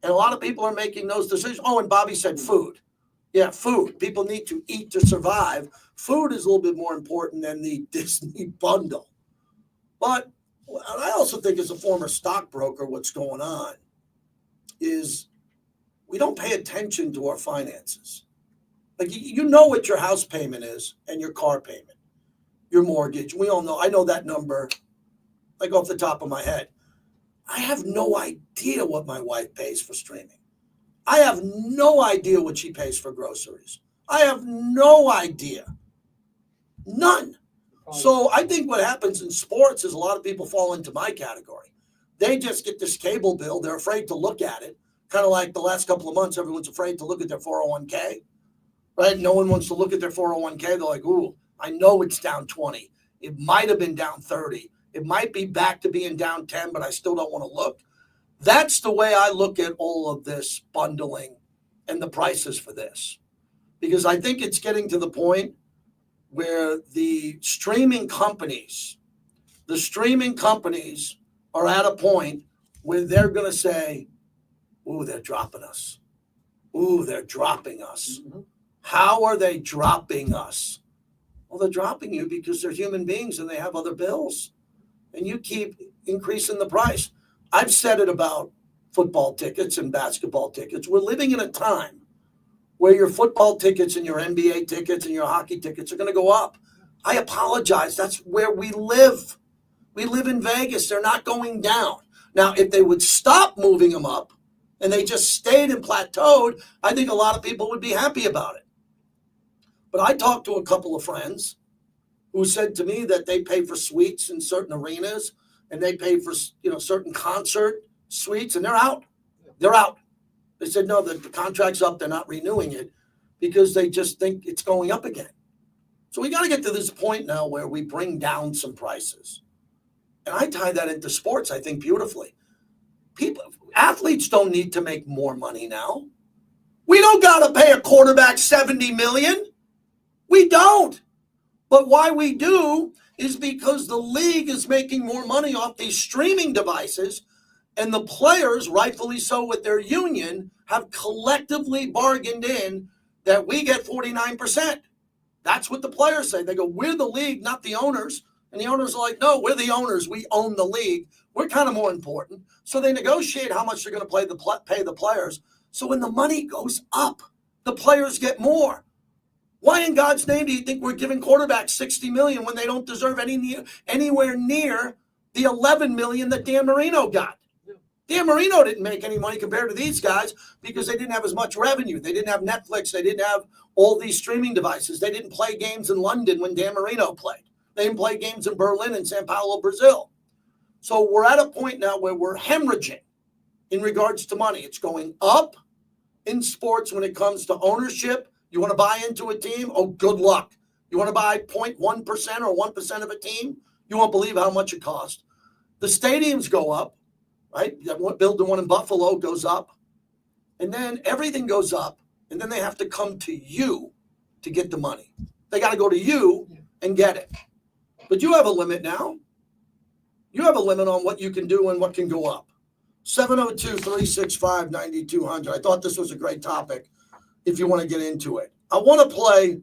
And a lot of people are making those decisions. Oh, and Bobby said food. Yeah, food. People need to eat to survive. Food is a little bit more important than the Disney bundle. But I also think as a former stockbroker, what's going on is we don't pay attention to our finances. Like, you know what your house payment is and your car payment, your mortgage. We all know. I know that number like off the top of my head. I have no idea what my wife pays for streaming. I have no idea what she pays for groceries. I have no idea. None. So I think what happens in sports is a lot of people fall into my category. They just get this cable bill. They're afraid to look at it Kind of like the last couple of months, everyone's afraid to look at their 401k, right? No one wants to look at their 401k. They're like, ooh, I know it's down 20. It might have been down 30. It might be back to being down 10, but I still don't want to look. That's the way I look at all of this bundling and the prices for this. Because I think it's getting to the point where the streaming companies are at a point where they're going to say, ooh, they're dropping us. Ooh, they're dropping us. Mhm. How are they dropping us? Well, they're dropping you because they're human beings and they have other bills. And you keep increasing the price. I've said it about football tickets and basketball tickets. We're living in a time where your football tickets and your NBA tickets and your hockey tickets are going to go up. I apologize. That's where we live. We live in Vegas. They're not going down. Now, if they would stop moving them up and they just stayed and plateaued, I think a lot of people would be happy about it. But I talked to a couple of friends who said to me that they pay for suites in certain arenas and they pay for, certain concert suites, and they're out. They're out. They said, no, the contract's up. They're not renewing it because they just think it's going up again. So we got to get to this point now where we bring down some prices. And I tie that into sports, I think, beautifully. Athletes don't need to make more money now. We don't got to pay a quarterback $70 million. We don't. But why we do is because the league is making more money off these streaming devices, and the players, rightfully so with their union, have collectively bargained in that we get 49%. That's what the players say. They go, we're the league, not the owners. And the owners are like, no, we're the owners. We own the league. We're kind of more important. So they negotiate how much they're going to pay the players. So when the money goes up, the players get more. Why in God's name do you think we're giving quarterbacks $60 million when they don't deserve anywhere near the $11 million that Dan Marino got? Dan Marino didn't make any money compared to these guys because they didn't have as much revenue. They didn't have Netflix. They didn't have all these streaming devices. They didn't play games in London when Dan Marino played. They didn't play games in Berlin and Sao Paulo, Brazil. So we're at a point now where we're hemorrhaging in regards to money. It's going up in sports when it comes to ownership. You want to buy into a team? Oh, good luck. You want to buy 0.1% or 1% of a team? You won't believe how much it costs. The stadiums go up, right? Build the one in Buffalo goes up. And then everything goes up. And then they have to come to you to get the money. They got to go to you and get it. But you have a limit now. You have a limit on what you can do and what can go up. 702-365-9200. I thought this was a great topic if you want to get into it. I want to play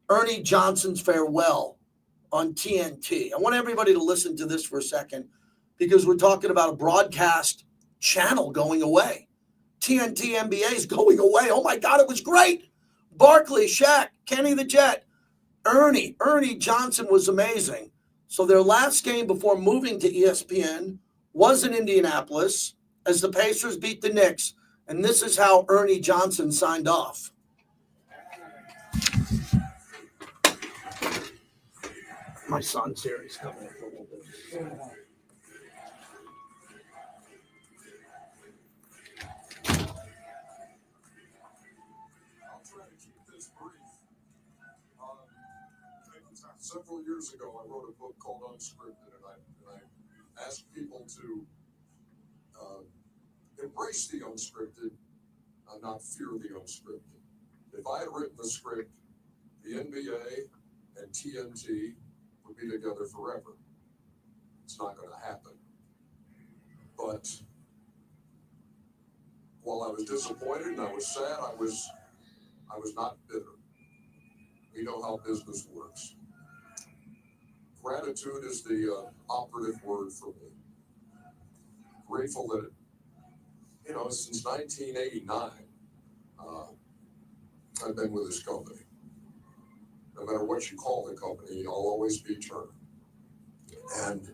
Ernie Johnson's Farewell on TNT. I want everybody to listen to this for a second because we're talking about a broadcast channel going away. TNT NBA is going away. Oh, my God, it was great. Barkley, Shaq, Kenny the Jet, Ernie Johnson was amazing. So their last game before moving to ESPN was in Indianapolis as the Pacers beat the Knicks. And this is how Ernie Johnson signed off. My son's here. He's coming in for a little bit. I'll try to keep this brief. Several years ago, I wrote a book called Unscripted, and I asked people to embrace the unscripted and not fear the unscripted. If I had written the script, the NBA and TNT would be together forever. It's not going to happen. But while I was disappointed and I was sad, I was not bitter. We know how business works. Gratitude is the operative word for me. Grateful that, since 1989, I've been with this company. No matter what you call the company, I'll always be Turner. And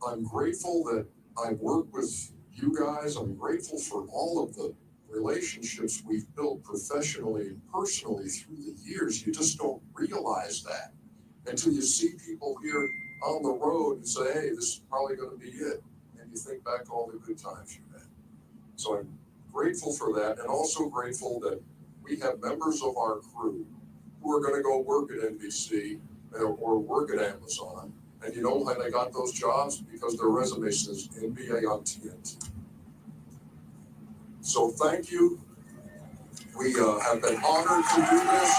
I'm grateful that I work with you guys. I'm grateful for all of the relationships we've built professionally and personally through the years. You just don't realize that until you see people here on the road and say, hey, this is probably going to be it. And you think back all the good times you've had. So I'm grateful for that, and also grateful that we have members of our crew who are going to go work at NBC or work at Amazon. And you know why they got those jobs? Because their resume says NBA on TNT. So thank you. We have been honored to do this.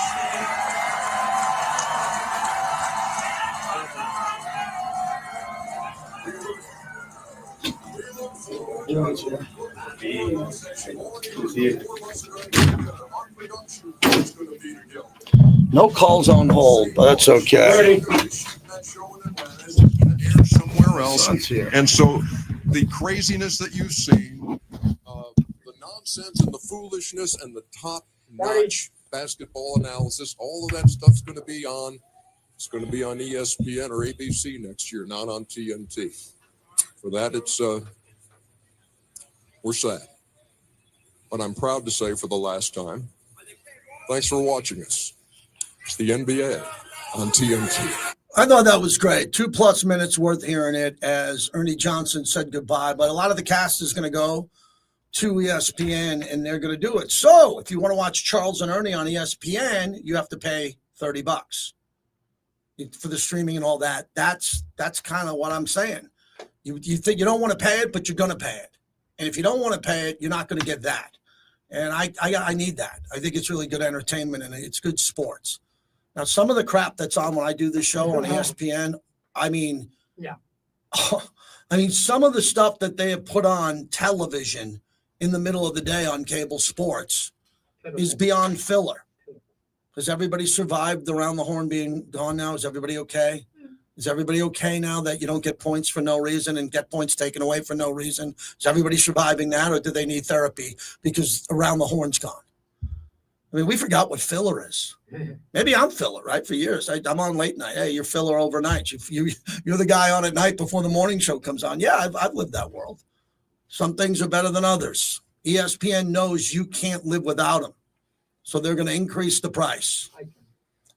No calls on hold, but that's okay. Somewhere else. Son's here. And so the craziness that you've seen, the nonsense and the foolishness and the top-notch basketball analysis, all of that stuff's going to be on. It's going to be on ESPN or ABC next year, not on TNT. For that, it's we're sad. But I'm proud to say for the last time, thanks for watching us. It's the NBA on TNT. I thought that was great. 2+ minutes worth hearing it as Ernie Johnson said goodbye. But a lot of the cast is going to go to ESPN, and they're going to do it. So if you want to watch Charles and Ernie on ESPN, you have to pay $30 for the streaming and all that. That's kind of what I'm saying. You think you don't want to pay it, but you're going to pay it. And if you don't want to pay it, you're not going to get that. And I need that. I think it's really good entertainment, and it's good sports. Now, some of the crap that's on when I do this show on ESPN, I mean, Yeah. I mean, some of the stuff that they have put on television in the middle of the day on cable sports is beyond filler. Has everybody survived the Round the Horn being gone now? Is everybody okay? Is everybody okay now that you don't get points for no reason and get points taken away for no reason? Is everybody surviving that, or do they need therapy because Around the Horn's gone? I mean, we forgot what filler is. Maybe I'm filler, right? For years, I'm on late night. Hey, you're filler overnight. You're the guy on at night before the morning show comes on. Yeah, I've lived that world. Some things are better than others. ESPN knows you can't live without them, so they're going to increase the price.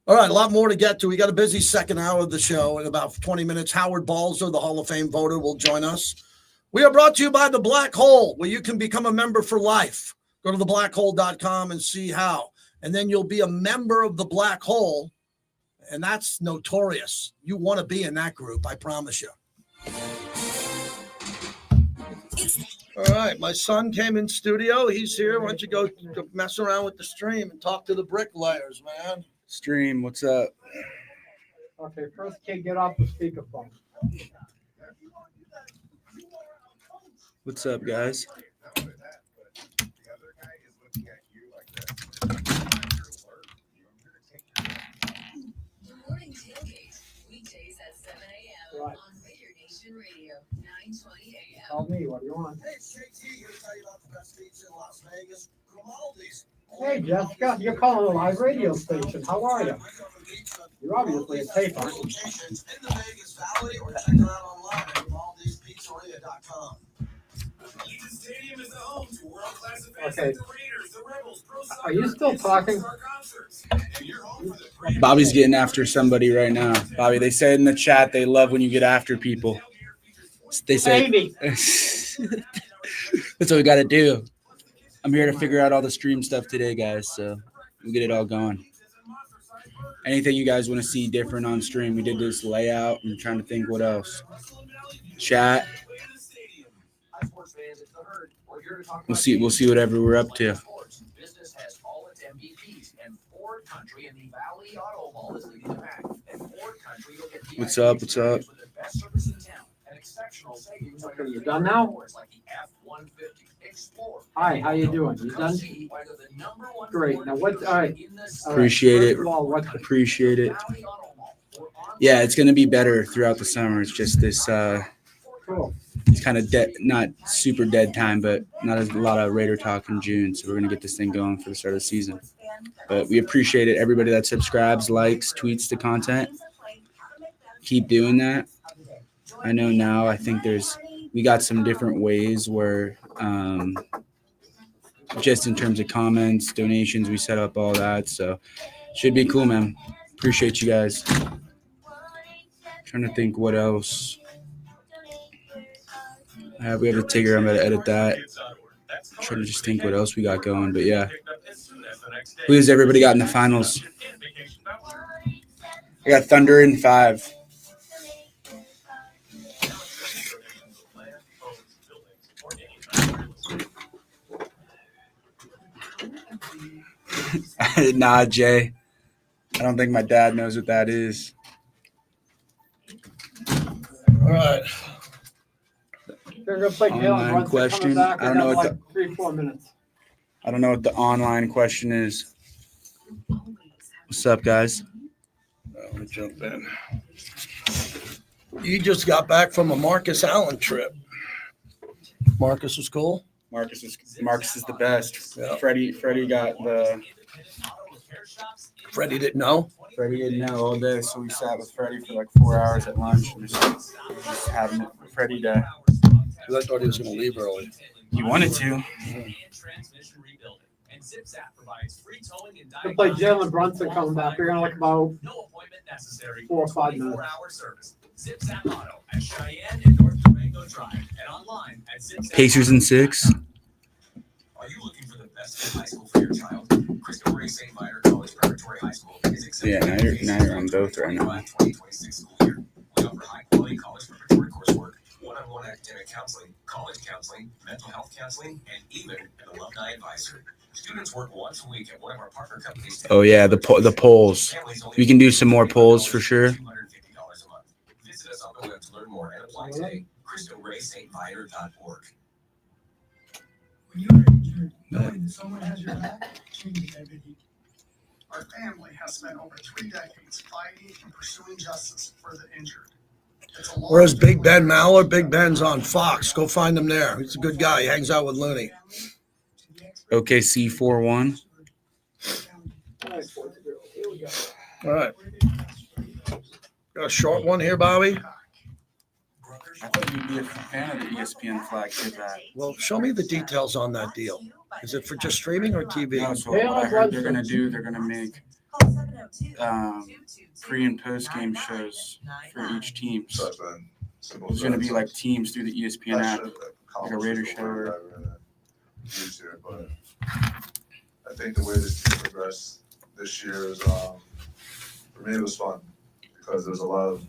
All right, a lot more to get to. We got a busy second hour of the show. In about 20 minutes, Howard Balzer, the Hall of Fame voter, will join us. We are brought to you by The Black Hole, where you can become a member for life. Go to theblackhole.com and see how. And then you'll be a member of the Black Hole, and that's notorious. You want to be in that group, I promise you. All right, my son came in studio. He's here. Why don't you go mess around with the stream and talk to the bricklayers, man? Stream, what's up? Okay, first kid, get off the speakerphone. What's up, guys? Morning tailgate, weekdays at 7 a.m. Right. on Raider Nation Radio, 920 a.m. Tell me, what do you want? Hey, it's JT here to tell you about the best pizza in Las Vegas, Grimaldi's. Hey, Jessica, you're calling a live radio station. How are you? You're obviously a tape, aren't you? Locations in the Vegas Valley, or check them out online at Grimaldi'sPizzeria.com. Allegiant Stadium is the home to world-class events Okay. like the Raiders, the Rebels, Pro Soccer, Are you still and talking? Superstar concerts. And you're home for the greatest Bobby's getting after somebody right now. Bobby, they said in the chat they love when you get after people. They say Baby. that's what we got to do. I'm here to figure out all the stream stuff today, guys, so we'll get it all going. Anything you guys want to see different on stream? We did this layout. I'm trying to think what else. Chat. We'll see whatever we're up to. Business has all its MVPs, and Ford Country in the Valley Auto Mall is leading the pack. And Ford Country will get the What's up? What's up? with the best service in town and exceptional savings on Okay, you done now? like the F-150 Explorer. Hi, how you doing? You done? See why they're the number one Great. Now what? All right. in the All right. Appreciate it. First of all, what's the Appreciate it. Valley Auto Mall. We're on Yeah, it's going to be better throughout the summer. It's just this cool? it's kind of dead, not super dead time, but not a lot of Raider talk in June. So we're going to get this thing going for the start of the season. But we appreciate it. Everybody that subscribes, likes, tweets the content. Keep doing that. I know now, I think we got some different ways where just in terms of comments, donations, we set up all that. So should be cool, man. Appreciate you guys. Trying to think what else. We have a Tigger. I'm going to edit that. trying to just think what else we got going. But yeah, who has everybody got in the finals? I got Thunder in 5. Nah, Jay. I don't think my dad knows what that is. All right. They're gonna play Jalen Online Brunson question. coming back. I don't We know got what like 3-4 minutes. I don't know what the online question is. What's up, guys? Let me jump in. You just got back from a Marcus Allen trip. Marcus was cool. Marcus is the best. Yeah. Freddie got the. Freddie didn't know. Freddie didn't know all day, so we sat with Freddie for like 4 hours at lunch and just having it. Freddie to. I thought he was going to leave early. He wanted to. They'll play Jalen Brunson coming back. They're gonna like about 4 or 5 minutes. Pacers in 6. Are you looking for the best high school for your child? Crystal Ray St. Viator College Preparatory High School is Yeah, now you're on both right now. 2026 school year. We offer high-quality college preparatory coursework, one-on-one academic counseling, college counseling, mental health counseling, and even an alumni advisor. Students work once a week at one of our partner companies. Oh yeah, the polls. We can do some more polls for sure. $250 a month. Visit us on the web to learn more and apply today. CrystalRayStViator.org. When you're injured, knowing that someone has your back changes everything. Our family has spent over 3 decades fighting and pursuing justice for the injured. Where's Big Ben Maller? Big Ben's on Fox. Go find him there. He's a good guy. He hangs out with Looney. OKC 4-1. All right. Got a short one here, Bobby. I thought you'd be a fan of the ESPN flagship app. Well, show me the details on that deal. Is it for just streaming or TV? No, so what I heard they're gonna make pre and post game shows for each team. So there's gonna be like teams through the ESPN app, like a Raider show. But I think the way this team progressed this year is, for me, it was fun because there was a lot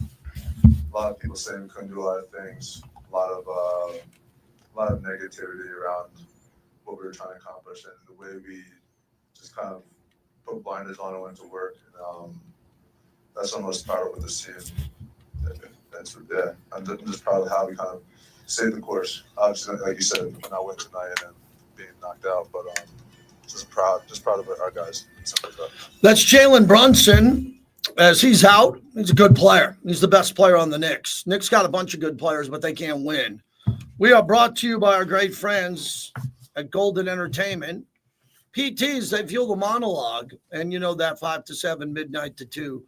of people saying we couldn't do a lot of things, a lot of negativity around what we were trying to accomplish, and the way we just kind of put blinders on and went to work. And, that's what I'm most proud of with this team. I'm just proud of how we kind of stayed the course. Obviously, like you said, when I went tonight and being knocked out, but just proud of our guys. Simple as that. That's Jalen Brunson. As he's out, he's a good player. He's the best player on the Knicks. Knicks got a bunch of good players, but they can't win. We are brought to you by our great friends at Golden Entertainment. PTs, they fuel the monologue, and you know that 5 to 7, midnight to 2.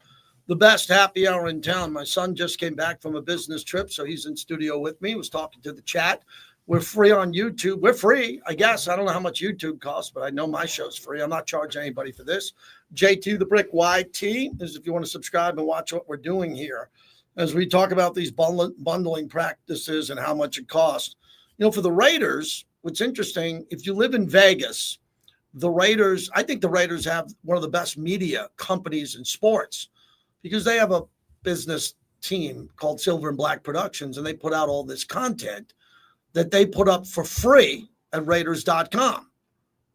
The best happy hour in town. My son just came back from a business trip, so he's in studio with me. He was talking to the chat. We're free on YouTube. We're free, I guess. I don't know how much YouTube costs, but I know my show's free. I'm not charging anybody for this. J2 The Brick YT is if you want to subscribe and watch what we're doing here as we talk about these bundling practices and how much it costs. You know, for the Raiders, what's interesting, if you live in Vegas, I think the Raiders have one of the best media companies in sports because they have a business team called Silver and Black Productions, and they put out all this content that they put up for free at Raiders.com.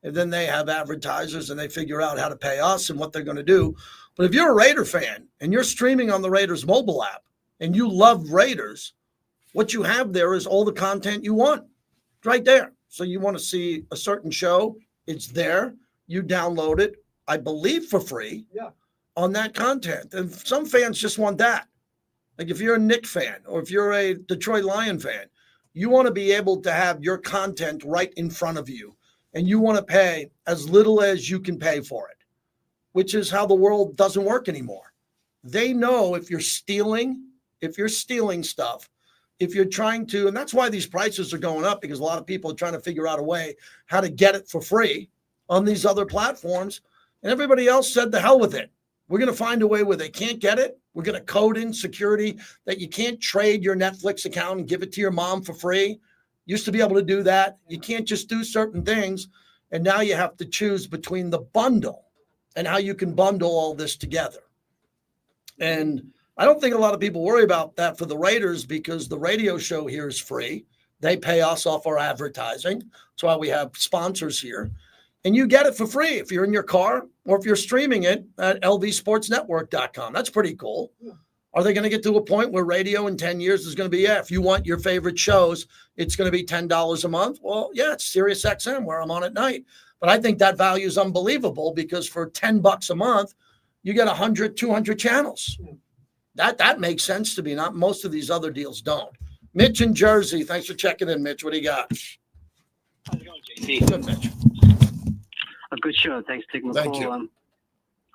And then they have advertisers and they figure out how to pay us and what they're going to do. But if you're a Raider fan and you're streaming on the Raiders mobile app and you love Raiders, what you have there is all the content you want. It's right there. So you want to see a certain show, it's there. You download it, I believe for free on that content. And some fans just want that. Like if you're a Knicks fan or if you're a Detroit Lion fan, you want to be able to have your content right in front of you. And you want to pay as little as you can pay for it, which is how the world doesn't work anymore. They know if you're stealing stuff, if you're trying to, and that's why these prices are going up, because a lot of people are trying to figure out a way how to get it for free on these other platforms. And everybody else said the hell with it. We're going to find a way where they can't get it. We're going to code in security that you can't trade your Netflix account and give it to your mom for free. Used to be able to do that. You can't just do certain things. And now you have to choose between the bundle and how you can bundle all this together. And I don't think a lot of people worry about that for the Raiders because the radio show here is free. They pay us off our advertising. That's why we have sponsors here. And you get it for free if you're in your car or if you're streaming it at lvsportsnetwork.com. That's pretty cool. Are they going to get to a point where radio in 10 years is going to be, if you want your favorite shows, it's going to be $10 a month? Well, yeah, it's Sirius XM where I'm on at night. But I think that value is unbelievable because for $10 a month, you get 100, 200 channels. That makes sense to me. Not most of these other deals don't. Mitch in Jersey. Thanks for checking in, Mitch. What do you got? How's it going, JC? Good, Mitch. A good show. Thanks for taking the Thank call. you.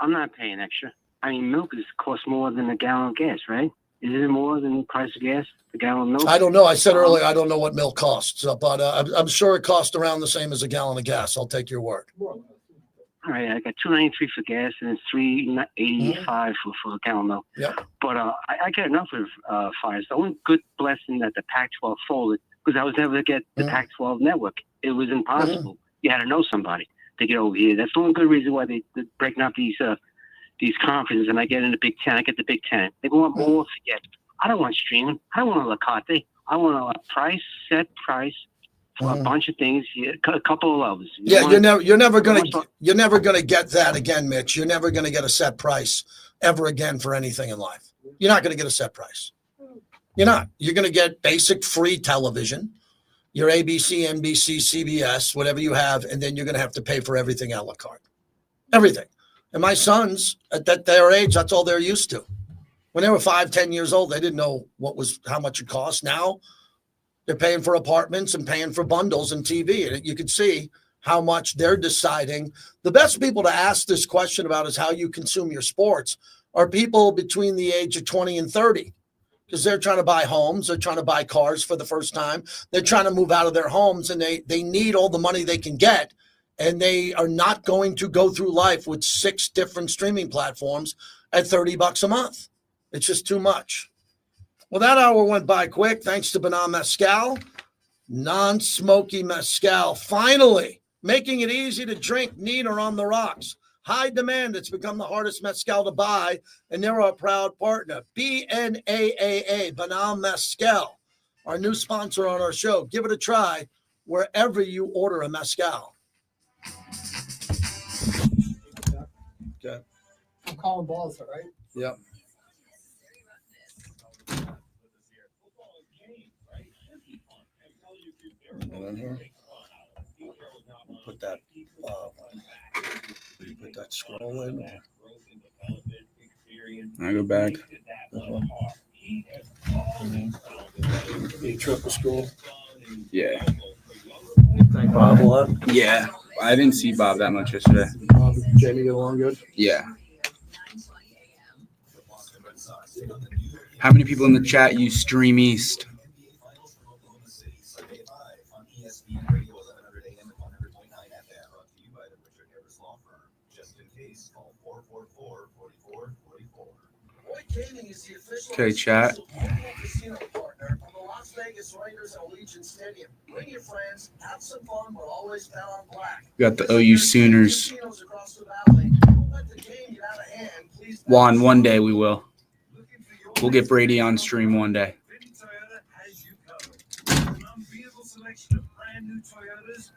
I'm not paying extra. I mean, milk costs more than a gallon of gas, right? Is it more than the price of gas, a gallon of milk? I don't know. I said earlier, I don't know what milk costs, but I'm sure it costs around the same as a gallon of gas. I'll take your word. All right, I got $2.93 for gas and it's $3.85 for a gallon of milk. Yeah. But I get enough of fires. The only good blessing that the Pac-12 folded because I was able to get the Pac-12 network. It was impossible. You had to know somebody to get over here. That's the only good reason why they're breaking up these conferences. And I get in the Big Ten. I get the Big Ten. They want more. Forget. I don't want streaming. I don't want a la carte. I want a set price for a bunch of things. A couple of levels. You're never gonna get that again, Mitch. You're never gonna get a set price ever again for anything in life. You're not gonna get a set price. You're not. You're gonna get basic free television, your ABC, NBC, CBS, whatever you have, and then you're gonna have to pay for everything a la carte. Everything. And my sons at their age, that's all they're used to. When they were 5, 10 years old, they didn't know how much it cost. Now they're paying for apartments and paying for bundles and TV. And you can see how much they're deciding. The best people to ask this question about is how you consume your sports are people between the age of 20 and 30. Because they're trying to buy homes. They're trying to buy cars for the first time. They're trying to move out of their homes and they need all the money they can get. And they are not going to go through life with 6 different streaming platforms at $30 a month. It's just too much. Well, that hour went by quick. Thanks to Banana Mezcal, non-smoky mezcal. Finally, making it easy to drink, neat, or on the rocks. High demand. It's become the hardest mezcal to buy, and they're our proud partner. BNAAA, Banana Mezcal, our new sponsor on our show. Give it a try wherever you order a mezcal. Okay. I'm calling balls, all right? Yep. Put that. Put that scroll in. I go back. You trip the scroll. Yeah. Thank Bob a lot. Yeah. I didn't see Bob that much yesterday. Jamie get along good? Yeah. How many people in the chat use Stream East? Okay, chat. We got the OU Sooners. Juan, one day we will. We'll get Brady on stream one day.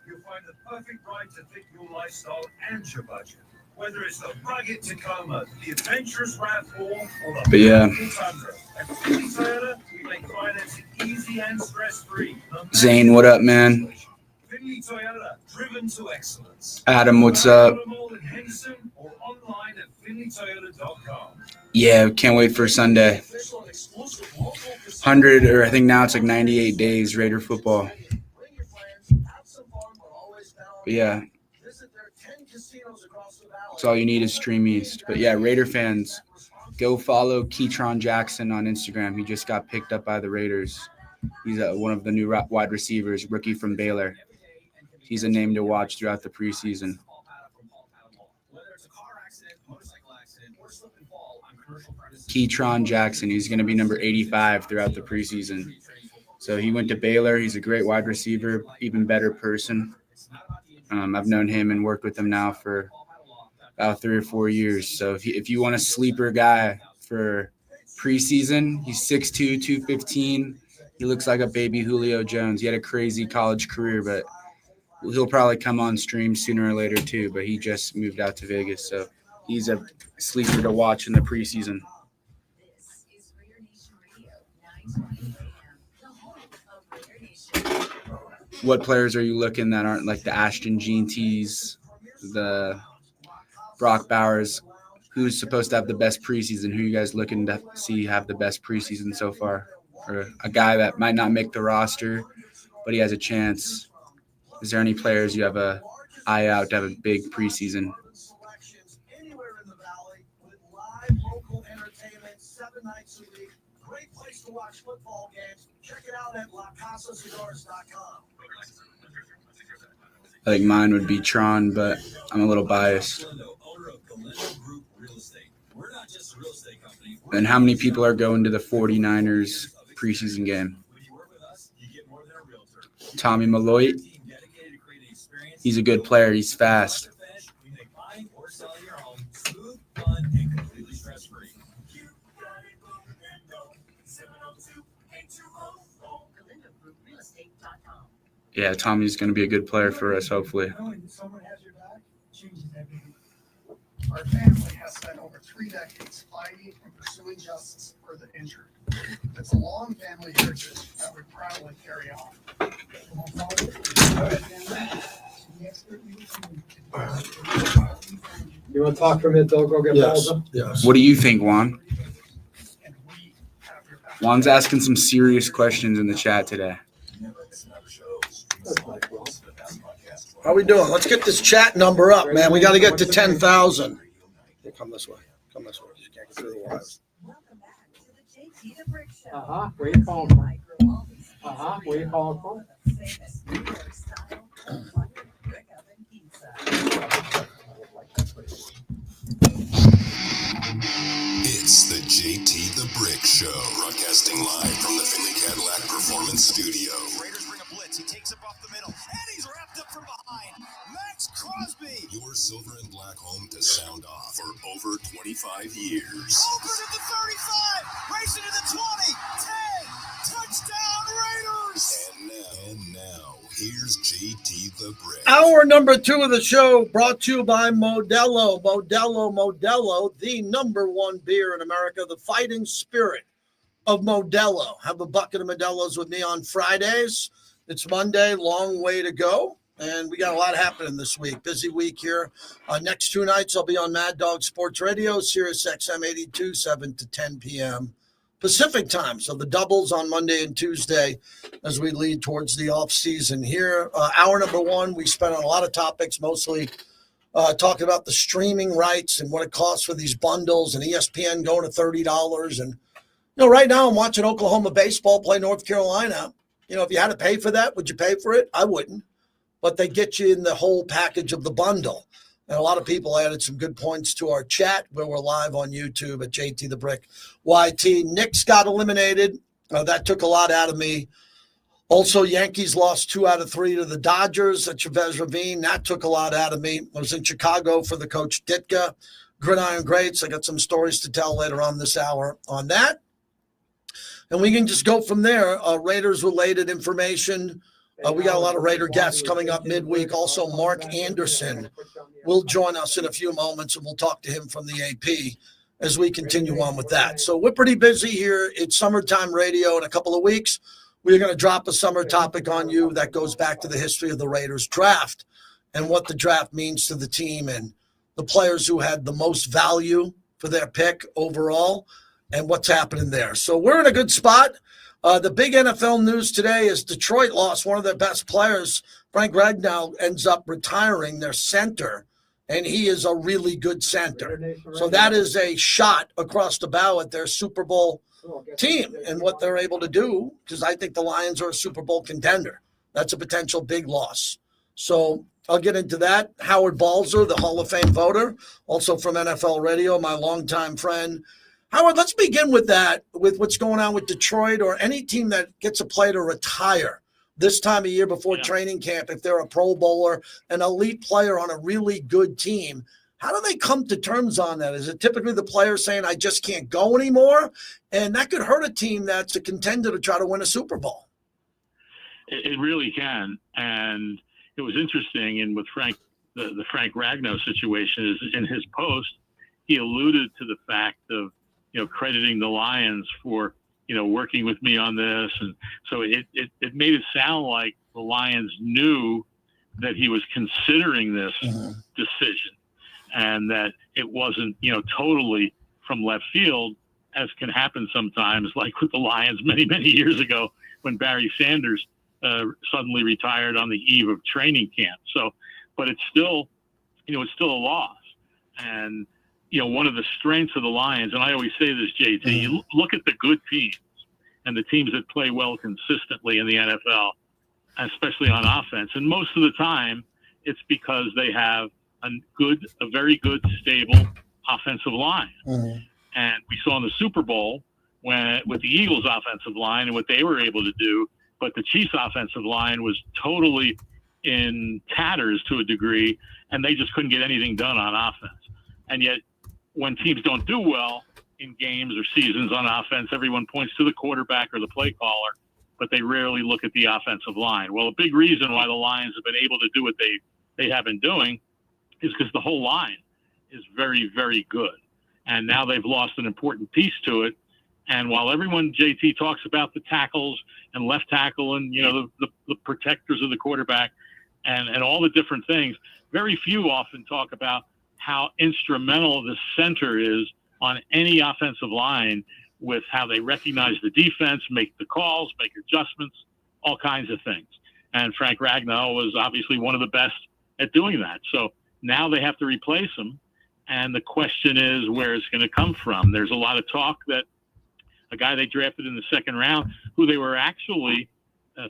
You'll find the perfect ride to fit your lifestyle and your budget. Whether it's the rugged Tacoma, the adventurous RAV4, or the Tundra. At Finley Toyota, we make financing easy and stress-free. Zane, what up, man? Finley Toyota, driven to excellence. Adam, what's up? In Henderson or online at finleytoyota.com. Yeah, can't wait for Sunday. 100, or I think now it's like 98 days Raider football. But yeah, that's all you need is Stream East. But yeah, Raider fans, go follow Keytron Jackson on Instagram. He just got picked up by the Raiders. He's one of the new wide receivers, rookie from Baylor. He's a name to watch throughout the preseason. Keytron Jackson, he's going to be number 85 throughout the preseason. So he went to Baylor. He's a great wide receiver, even better person. I've known him and worked with him now for about 3 or 4 years. So if you want a sleeper guy for preseason, he's 6'2", 215. He looks like a baby Julio Jones. He had a crazy college career, but he'll probably come on stream sooner or later too. But he just moved out to Vegas, so he's a sleeper to watch in the preseason. This is Raider Nation Radio, 920 AM, the home of Raider Nation. What players are you looking that aren't like the Ashton Jeanties, the Brock Bowers? Who's supposed to have the best preseason? Who are you guys looking to see have the best preseason so far? Or a guy that might not make the roster, but he has a chance. Is there any players you have a eye out to have a big preseason? Anywhere in the valley with live local entertainment 7 nights a week. Great place to watch football games. Check it out at lacasacigars.com. I think mine would be Tron, but I'm a little biased. And how many people are going to the 49ers preseason game? Tommy Malloy. He's a good player. He's fast. Yeah, Tommy's going to be a good player for us, hopefully. Someone has your back, changes everything. Our family has spent over 3 decades fighting and pursuing justice for the injured. It's a long family heritage that we proudly carry on. You want to talk for a minute, though? Go get Balza? Yes. What do you think, Juan? Juan's asking some serious questions in the chat today. How we doing? Let's get this chat number up, man. We got to get to 10,000. Come this way. Come this way. You can't get through the wires. Where you calling from? Where you calling from? It's the JT the Brick Show, broadcasting live from the Finley Cadillac Performance Studio. Raiders bring a blitz. He takes it off the middle, and he's wrapped up from behind. Max Crosby. Your silver and black home to sound off for over 25 years. Open at the 35, racing to the 20, 10, touchdown Raiders. And now, here's JT the Brick. Hour number 2 of the show brought to you by Modelo. Modelo, the number 1 beer in America, the fighting spirit of Modelo. Have a bucket of Modelo's with me on Fridays. It's Monday, long way to go. And we got a lot happening this week. Busy week here. Next 2 nights, I'll be on Mad Dog Sports Radio, Sirius XM 82, 7 to 10 p.m. Pacific time. So the doubles on Monday and Tuesday as we lead towards the off season here. Hour number 1, we spent on a lot of topics, mostly talking about the streaming rights and what it costs for these bundles and ESPN going to $30. And, right now I'm watching Oklahoma baseball play North Carolina. If you had to pay for that, would you pay for it? I wouldn't. But they get you in the whole package of the bundle. And a lot of people added some good points to our chat where we're live on YouTube at JT the Brick YT. Knicks got eliminated. That took a lot out of me. Also, Yankees lost 2 out of 3 to the Dodgers at Chavez Ravine. That took a lot out of me. I was in Chicago for the coach Ditka. Gridiron Greats. I got some stories to tell later on this hour on that. And we can just go from there. Raiders-related information. We got a lot of Raider guests coming up midweek. Also, Mark Anderson will join us in a few moments, and we'll talk to him from the AP as we continue on with that. So we're pretty busy here. It's summertime radio in a couple of weeks. We're going to drop a summer topic on you that goes back to the history of the Raiders draft and what the draft means to the team and the players who had the most value for their pick overall and what's happening there. So we're in a good spot. The big NFL news today is Detroit lost one of their best players. Frank Ragnow ends up retiring their center, and he is a really good center. So that is a shot across the bow at their Super Bowl team and what they're able to do, because I think the Lions are a Super Bowl contender. That's a potential big loss. So I'll get into that. Howard Balzer, the Hall of Fame voter, also from NFL Radio, my longtime friend. Howard, let's begin with that, with what's going on with Detroit or any team that gets a player to retire this time of year before training camp. If they're a Pro Bowler, an elite player on a really good team, how do they come to terms on that? Is it typically the player saying, I just can't go anymore? And that could hurt a team that's a contender to try to win a Super Bowl. It really can. And it was interesting, and with Frank, the Frank Ragnow situation is in his post, he alluded to the fact of, crediting the Lions for, working with me on this. And so it made it sound like the Lions knew that he was considering this decision and that it wasn't, totally from left field, as can happen sometimes, like with the Lions many, many years ago when Barry Sanders suddenly retired on the eve of training camp. So, but it's still, it's still a loss. And, one of the strengths of the Lions, and I always say this, JT, you look at the good teams and the teams that play well consistently in the NFL, especially on offense. And most of the time, it's because they have a very good, stable offensive line. And we saw in the Super Bowl with the Eagles' offensive line and what they were able to do, but the Chiefs' offensive line was totally in tatters to a degree, and they just couldn't get anything done on offense. And yet, when teams don't do well in games or seasons on offense, everyone points to the quarterback or the play caller, but they rarely look at the offensive line. Well, a big reason why the Lions have been able to do what they have been doing is because the whole line is very, very good. And now they've lost an important piece to it. And while everyone, JT, talks about the tackles and left tackle and, the protectors of the quarterback and all the different things, very few often talk about how instrumental the center is on any offensive line with how they recognize the defense, make the calls, make adjustments, all kinds of things. And Frank Ragnow was obviously one of the best at doing that. So now they have to replace him. And the question is where it's going to come from. There's a lot of talk that a guy they drafted in the second round, who they were actually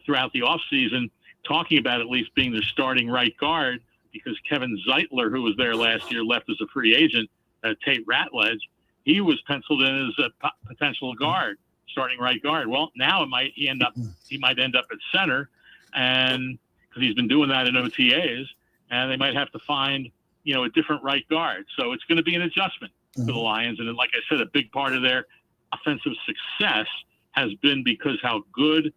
throughout the offseason talking about at least being their starting right guard, because Kevin Zeitler, who was there last year, left as a free agent, Tate Ratledge, he was penciled in as a potential guard, starting right guard. Well, now he might end up at center, and because he's been doing that in OTAs, and they might have to find, a different right guard. So it's going to be an adjustment for the Lions. And like I said, a big part of their offensive success has been because how good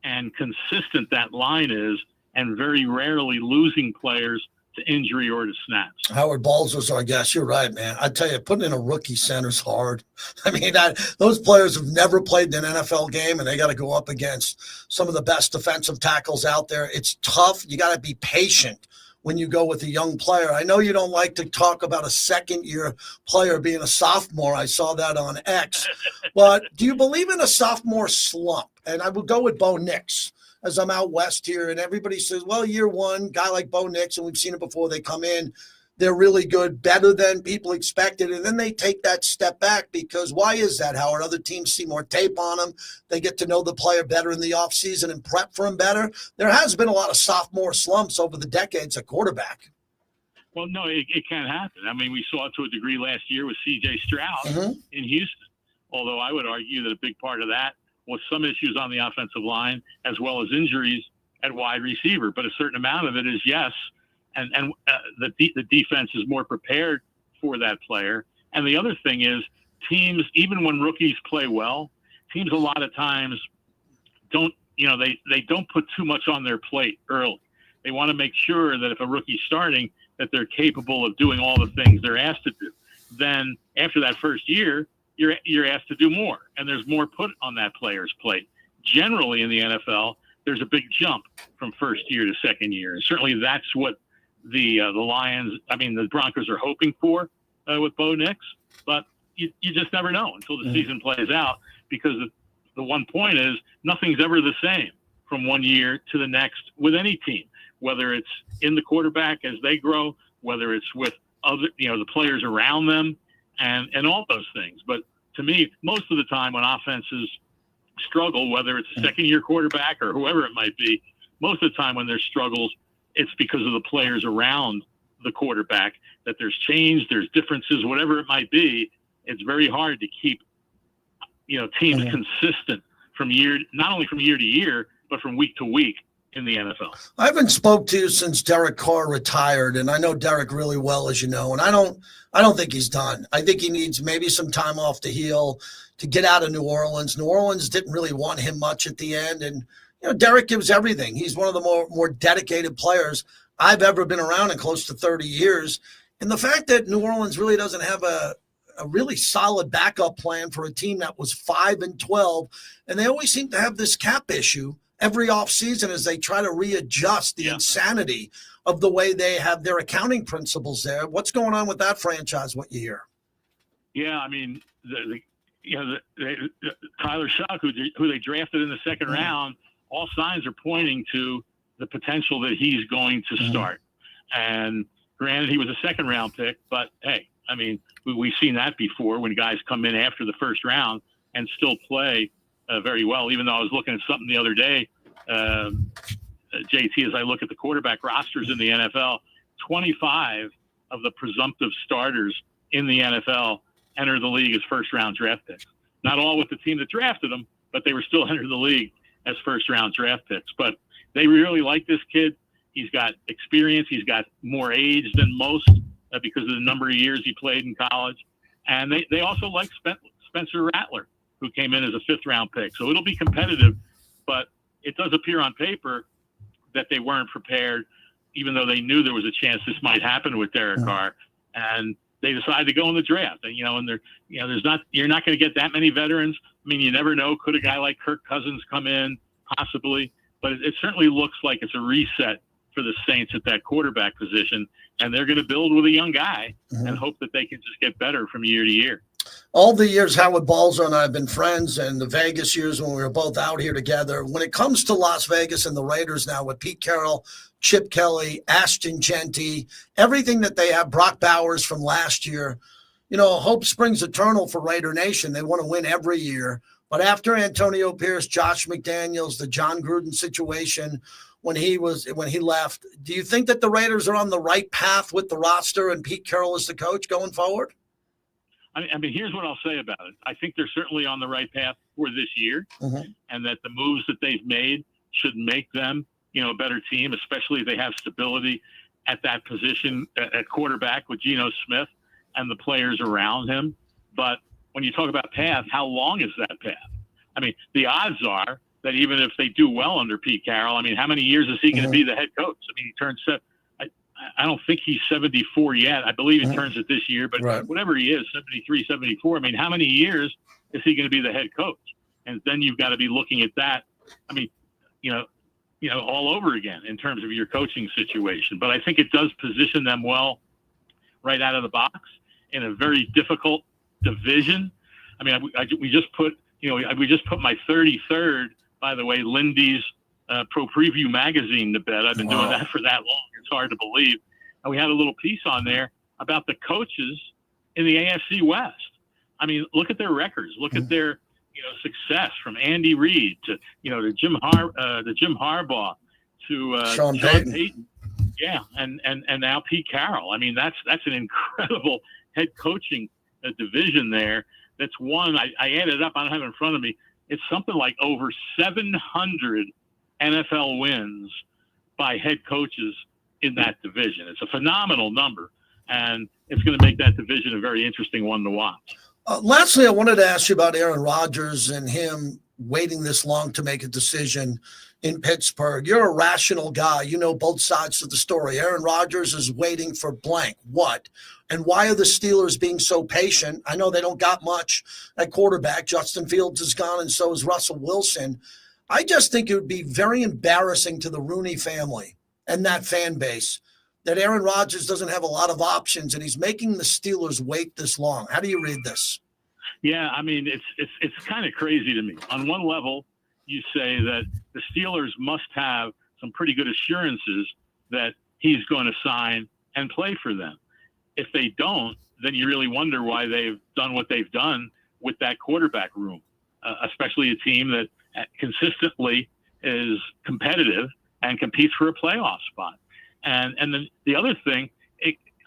and consistent that line is, and very rarely losing players to injury or to snaps. Howard Balzer's our guest. You're right, man. I tell you, putting in a rookie center is hard. I mean, those players have never played in an NFL game, and they got to go up against some of the best defensive tackles out there. It's tough. You got to be patient when you go with a young player. I know you don't like to talk about a second-year player being a sophomore. I saw that on X. But do you believe in a sophomore slump? And I would go with Bo Nix, as I'm out west here, and everybody says, well, year one, guy like Bo Nix, and we've seen it before, they come in, they're really good, better than people expected, and then they take that step back because why is that, Howard? Other teams see more tape on them. They get to know the player better in the offseason and prep for him better. There has been a lot of sophomore slumps over the decades at quarterback. Well, no, it can happen. I mean, we saw it to a degree last year with C.J. Stroud in Houston, although I would argue that a big part of that was some issues on the offensive line as well as injuries at wide receiver. But a certain amount of it is yes, and the defense is more prepared for that player. And the other thing is teams, even when rookies play well, teams a lot of times don't, they don't put too much on their plate early. They want to make sure that if a rookie's starting, that they're capable of doing all the things they're asked to do. Then after that first year, you're asked to do more, and there's more put on that player's plate. Generally in the NFL, there's a big jump from first year to second year. And certainly that's what the Broncos are hoping for with Bo Nix. But you just never know until the season plays out, because the one point is nothing's ever the same from one year to the next with any team, whether it's in the quarterback as they grow, whether it's with other, the players around them, and all those things. But to me, most of the time when offenses struggle, whether it's a second-year quarterback or whoever it might be, most of the time when there's struggles, it's because of the players around the quarterback, that there's change, there's differences, whatever it might be. It's very hard to keep teams consistent not only from year to year, but from week to week in the NFL. I haven't spoke to you since Derek Carr retired, and I know Derek really well, as you know, and I don't think he's done. I think he needs maybe some time off to heal, to get out of New Orleans. New Orleans didn't really want him much at the end, and Derek gives everything. He's one of the more dedicated players I've ever been around in close to 30 years. And the fact that New Orleans really doesn't have a really solid backup plan for a team that was 5-12, and they always seem to have this cap issue every offseason as they try to readjust the insanity of the way they have their accounting principles there. What's going on with that franchise, what you hear? Yeah, I mean, Tyler Shuck, who they drafted in the second round, all signs are pointing to the potential that he's going to start. And granted, he was a second-round pick, but, hey, I mean, we've seen that before when guys come in after the first round and still play very well, even though I was looking at something the other day, JT, as I look at the quarterback rosters in the NFL, 25 of the presumptive starters in the NFL enter the league as first-round draft picks. Not all with the team that drafted them, but they were still entered the league as first-round draft picks. But they really like this kid. He's got experience. He's got more age than most because of the number of years he played in college. And they also like Spencer Rattler, who came in as a fifth-round pick. So it'll be competitive, but it does appear on paper that they weren't prepared, even though they knew there was a chance this might happen with Derek Carr. And they decided to go in the draft. And, you're not going to get that many veterans. I mean, you never know. Could a guy like Kirk Cousins come in? Possibly. But it certainly looks like it's a reset for the Saints at that quarterback position. And they're going to build with a young guy and hope that they can just get better from year to year. All the years Howard Balzer and I have been friends, and the Vegas years when we were both out here together. When it comes to Las Vegas and the Raiders now with Pete Carroll, Chip Kelly, Ashton Genty, everything that they have, Brock Bowers from last year, hope springs eternal for Raider Nation. They want to win every year. But after Antonio Pierce, Josh McDaniels, the John Gruden situation, when he left, do you think that the Raiders are on the right path with the roster and Pete Carroll as the coach going forward? I mean, here's what I'll say about it. I think they're certainly on the right path for this year, and that the moves that they've made should make them, a better team, especially if they have stability at that position at quarterback with Geno Smith and the players around him. But when you talk about path, how long is that path? I mean, the odds are that even if they do well under Pete Carroll, I mean, how many years is he going to be the head coach? I mean, he turns I don't think he's 74 yet. I believe he turns it this year, but whatever he is, 73, 74. I mean, how many years is he going to be the head coach? And then you've got to be looking at that. I mean, all over again in terms of your coaching situation. But I think it does position them well right out of the box in a very difficult division. I mean, we just put my 33rd, by the way, Lindy's Pro Preview magazine to bed. I've been doing that for that long. It's hard to believe. And we had a little piece on there about the coaches in the AFC West. I mean, look at their records. Look at their, success from Andy Reid to Jim Harbaugh to Sean Payton. Yeah, and now Pete Carroll. I mean, that's an incredible head coaching division there. That's one. I added up. I don't have it in front of me. It's something like over 700 NFL wins by head coaches in that division. It's a phenomenal number, and it's going to make that division a very interesting one to watch. Lastly, I wanted to ask you about Aaron Rodgers and him waiting this long to make a decision in Pittsburgh. You're a rational guy. You know both sides of the story. Aaron Rodgers is waiting for blank. What? And why are the Steelers being so patient? I know they don't got much at quarterback. Justin Fields is gone, and so is Russell Wilson. I just think it would be very embarrassing to the Rooney family and that fan base that Aaron Rodgers doesn't have a lot of options, and he's making the Steelers wait this long. How do you read this? Yeah, I mean, it's kind of crazy to me. On one level, you say that the Steelers must have some pretty good assurances that he's going to sign and play for them. If they don't, then you really wonder why they've done what they've done with that quarterback room, especially a team that consistently is competitive and competes for a playoff spot. And then the other thing,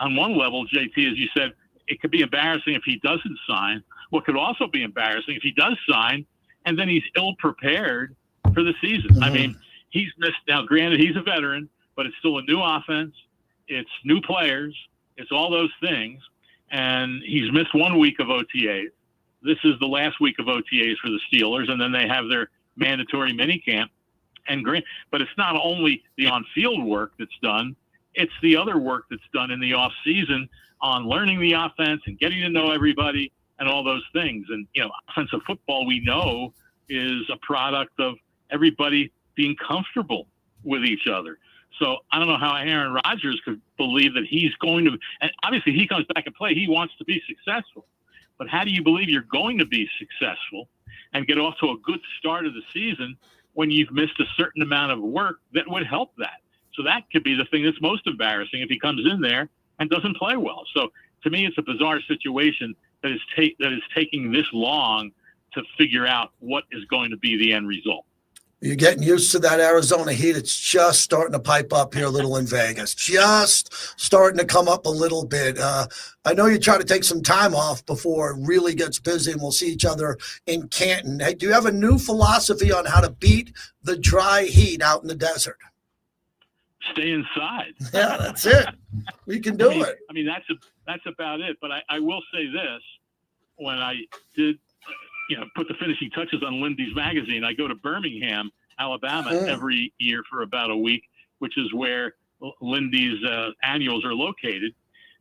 on one level, JT, as you said, it could be embarrassing if he doesn't sign. what could also be embarrassing if he does sign and then he's ill prepared for the season. I mean, he's missed. Now, granted, he's a veteran, but it's still a new offense. It's new players. It's all those things. And he's missed 1 week of OTAs. This is the last week of OTAs for the Steelers, and then they have their mandatory minicamp. But it's not only the on-field work that's done, it's the other work that's done in the off-season on learning the offense and getting to know everybody and all those things. And, offensive football, we know, is a product of everybody being comfortable with each other. So I don't know how Aaron Rodgers could believe that he's going to, and obviously he comes back and play, he wants to be successful. But how do you believe you're going to be successful and get off to a good start of the season when you've missed a certain amount of work that would help that? So that could be the thing that's most embarrassing if he comes in there and doesn't play well. So to me, it's a bizarre situation that is taking this long to figure out what is going to be the end result. You're getting used to that Arizona heat. It's just starting to pipe up here a little in Vegas. Just starting to come up a little bit. I know you try to take some time off before it really gets busy, and we'll see each other in Canton. Hey, do you have a new philosophy on how to beat the dry heat out in the desert? Stay inside. Yeah, that's it. We can do it. I mean, that's about it. But I will say this: when I did, put the finishing touches on Lindy's magazine, I go to Birmingham, Alabama every year for about a week, which is where Lindy's annuals are located.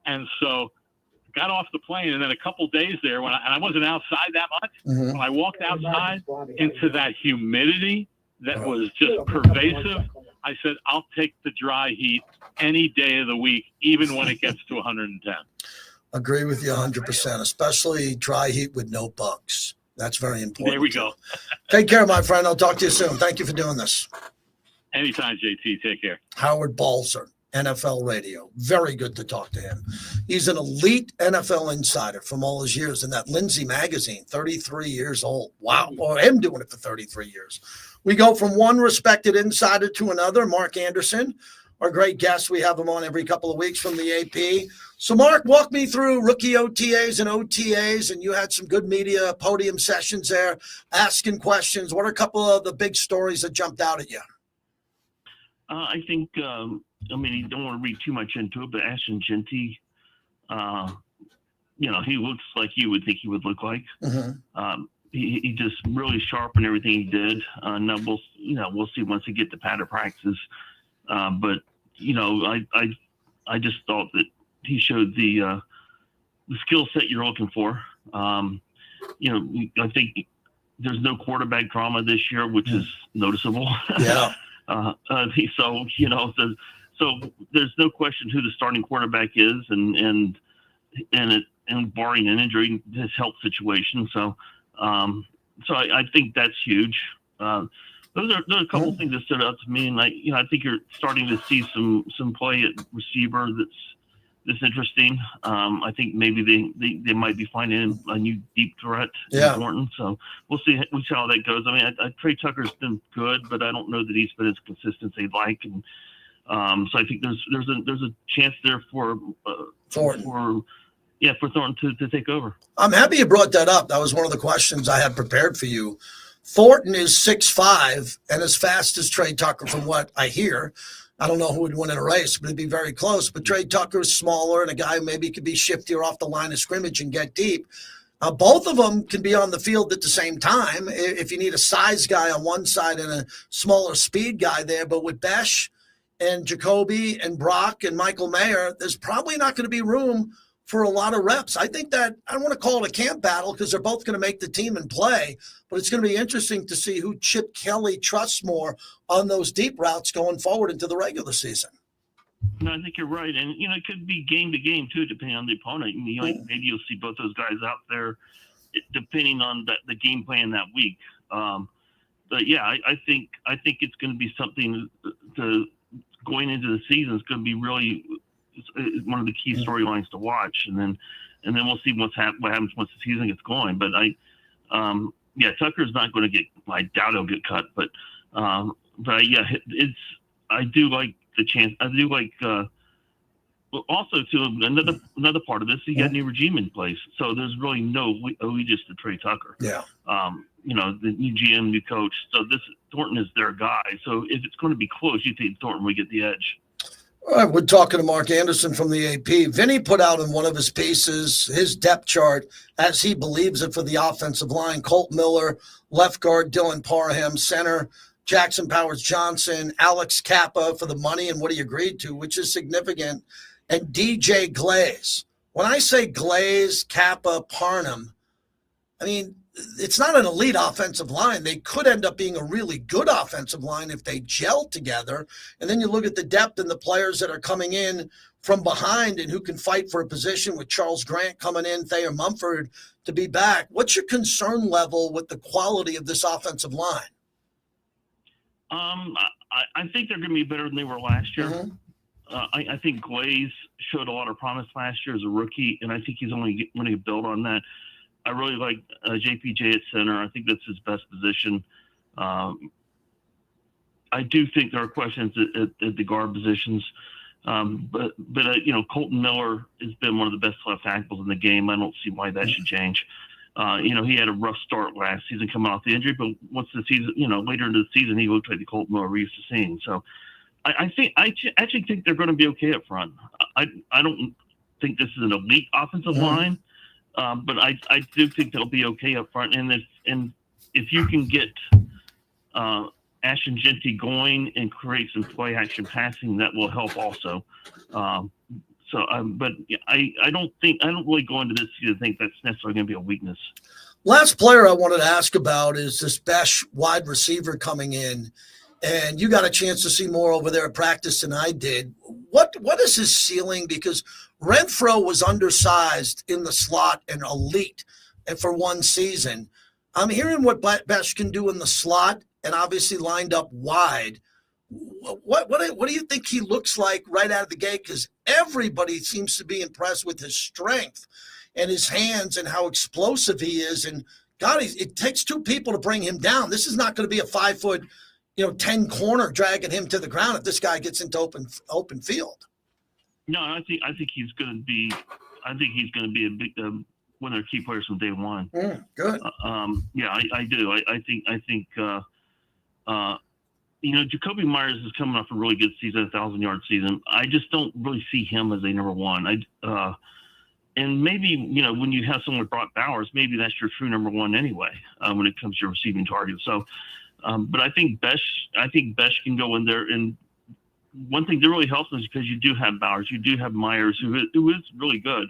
And so got off the plane, and then a couple days there, and I wasn't outside that much. When I walked outside into that humidity that was just pervasive, I said, I'll take the dry heat any day of the week, even when it gets to 110. Agree with you 100%, especially dry heat with no bugs. That's very important. There we go. Take care, my friend. I'll talk to you soon. Thank you for doing this. Anytime, JT. Take care. Howard Balzer, NFL Radio. Very good to talk to him. He's an elite NFL insider from all his years in that Lindsay magazine, 33 years old. Wow. Or him doing it for 33 years. We go from one respected insider to another. Mark Anderson, our great guest. We have him on every couple of weeks from the AP. So, Mark, walk me through rookie OTAs and OTAs, and you had some good media podium sessions there, asking questions. What are a couple of the big stories that jumped out at you? I think, you don't want to read too much into it, but Ashton Genty, he looks like you would think he would look like. He just really sharp in everything he did. Now we'll see once he get to padded practice. But I just thought that he showed the skill set you're looking for. I think there's no quarterback drama this year, which is noticeable. Yeah. So there's no question who the starting quarterback is, and barring an injury, his health situation. So I think that's huge. Those are a couple of things that stood out to me, and I think you're starting to see some play at receiver that's interesting. I think maybe they might be finding a new deep threat in Thornton. So we'll see how that goes. I mean, Trey Tucker's been good, but I don't know that he's been as consistent as they'd like. And so I think there's a chance there for Thornton. For Thornton to take over. I'm happy you brought that up. That was one of the questions I had prepared for you. Thornton is 6'5" and as fast as Trey Tucker, from what I hear. I don't know who would win in a race, but it'd be very close. But Trey Tucker is smaller, and a guy who maybe could be shiftier off the line of scrimmage and get deep. Both of them can be on the field at the same time if you need a size guy on one side and a smaller speed guy there. But with Besh and Jacoby and Brock and Michael Mayer, there's probably not going to be room for a lot of reps. I think that I don't want to call it a camp battle because they're both going to make the team and play, but it's going to be interesting to see who Chip Kelly trusts more on those deep routes going forward into the regular season. No, I think you're right. And, it could be game to game too, depending on the opponent. Maybe you'll see both those guys out there depending on the game plan that week. But yeah, I think it's going to be something going into the season. It's going to be really one of the key storylines to watch, and then we'll see what happens once the season gets going. But Tucker's not going to get. I doubt he'll get cut, but I do like the chance. I do like also to another part of this, you got a new regime in place, so there's really no allegiance to Trey Tucker. Yeah. The new GM, new coach. So Thornton is their guy. So if it's going to be close, you think Thornton will get the edge. All right, we're talking to Mark Anderson from the AP. Vinny put out in one of his pieces his depth chart as he believes it for the offensive line. Colt Miller, left guard Dylan Parham, center Jackson Powers Johnson, Alex Kappa for the money and what he agreed to, which is significant, and DJ Glaze. When I say Glaze, Kappa, Parham, I mean, it's not an elite offensive line. They could end up being a really good offensive line if they gel together. And then you look at the depth and the players that are coming in from behind and who can fight for a position with Charles Grant coming in, Thayer Mumford to be back. What's your concern level with the quality of this offensive line? I think they're going to be better than they were last year. Mm-hmm. I think Glaze showed a lot of promise last year as a rookie, and I think he's only going to build on that. I really like JPJ at center. I think that's his best position. I do think there are questions at the guard positions, but Colton Miller has been one of the best left tackles in the game. I don't see why that should change. He had a rough start last season coming off the injury, but once the season, later into the season, he looked like the Colton Miller we used to seeing. So I actually think they're going to be okay up front. I don't think this is an elite offensive line. But I do think they'll be okay up front, and if you can get Ashton Genty going and create some play action passing, that will help also. But I don't really go into this to think that's necessarily going to be a weakness. Last player I wanted to ask about is this Besh wide receiver coming in, and you got a chance to see more over there at practice than I did. What is his ceiling? Because Renfro was undersized in the slot and elite for one season. I'm hearing what Besh can do in the slot and obviously lined up wide. What do you think he looks like right out of the gate? Because everybody seems to be impressed with his strength and his hands and how explosive he is. And God, it takes two people to bring him down. This is not going to be a 5 foot, 10 corner dragging him to the ground if this guy gets into open field. No, I think he's going to be. I think he's going to be a big one of their key players from day one. Good. Yeah, I do. I think. Jacoby Myers is coming off a really good season, 1,000-yard season. I just don't really see him as a number one. And maybe when you have someone like Brock Bowers, maybe that's your true number one anyway when it comes to your receiving target. So, but I think Besh can go in there. And one thing that really helps is because you do have Bowers, you do have Myers, who is really good.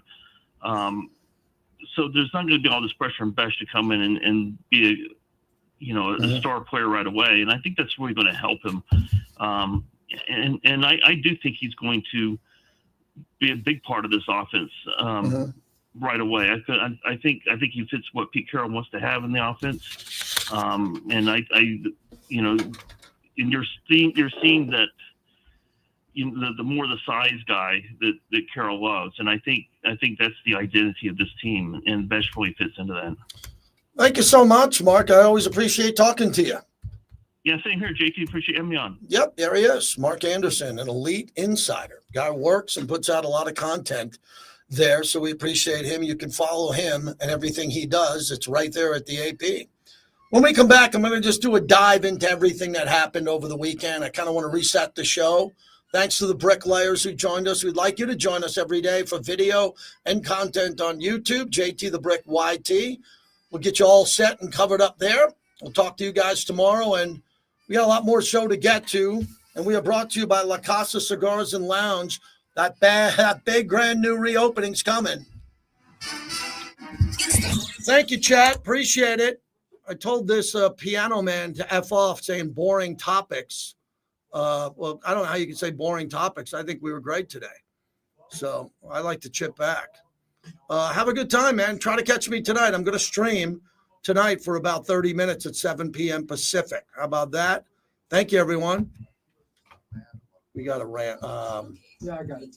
So there's not going to be all this pressure on Besh to come in and be a star player right away. And I think that's really going to help him. And I do think he's going to be a big part of this offense right away. I think he fits what Pete Carroll wants to have in the offense. And you're seeing that the more the size guy that Carroll loves, and I think that's the identity of this team, and Besh really fits into that. Thank you so much, Mark. I always appreciate talking to you. Yeah, same here, JT. Appreciate having me on. Yep, there he is, Mark Anderson, an elite insider. Guy works and puts out a lot of content there, so we appreciate him. You can follow him and everything he does. It's right there at the AP. When we come back, I'm going to just do a dive into everything that happened over the weekend. I kind of want to reset the show. Thanks to the bricklayers who joined us. We'd like you to join us every day for video and content on YouTube, JT the Brick YT. We'll get you all set and covered up there. We'll talk to you guys tomorrow, and we got a lot more show to get to. And we are brought to you by La Casa Cigars and Lounge. That big brand new reopening's coming. Thank you, chat. Appreciate it. I told this piano man to F off saying boring topics. Well, I don't know how you can say boring topics. I think we were great today. So I like to chip back. Have a good time, man. Try to catch me tonight. I'm going to stream tonight for about 30 minutes at 7 p.m. Pacific. How about that? Thank you, everyone. We got a rant. Yeah, I got it.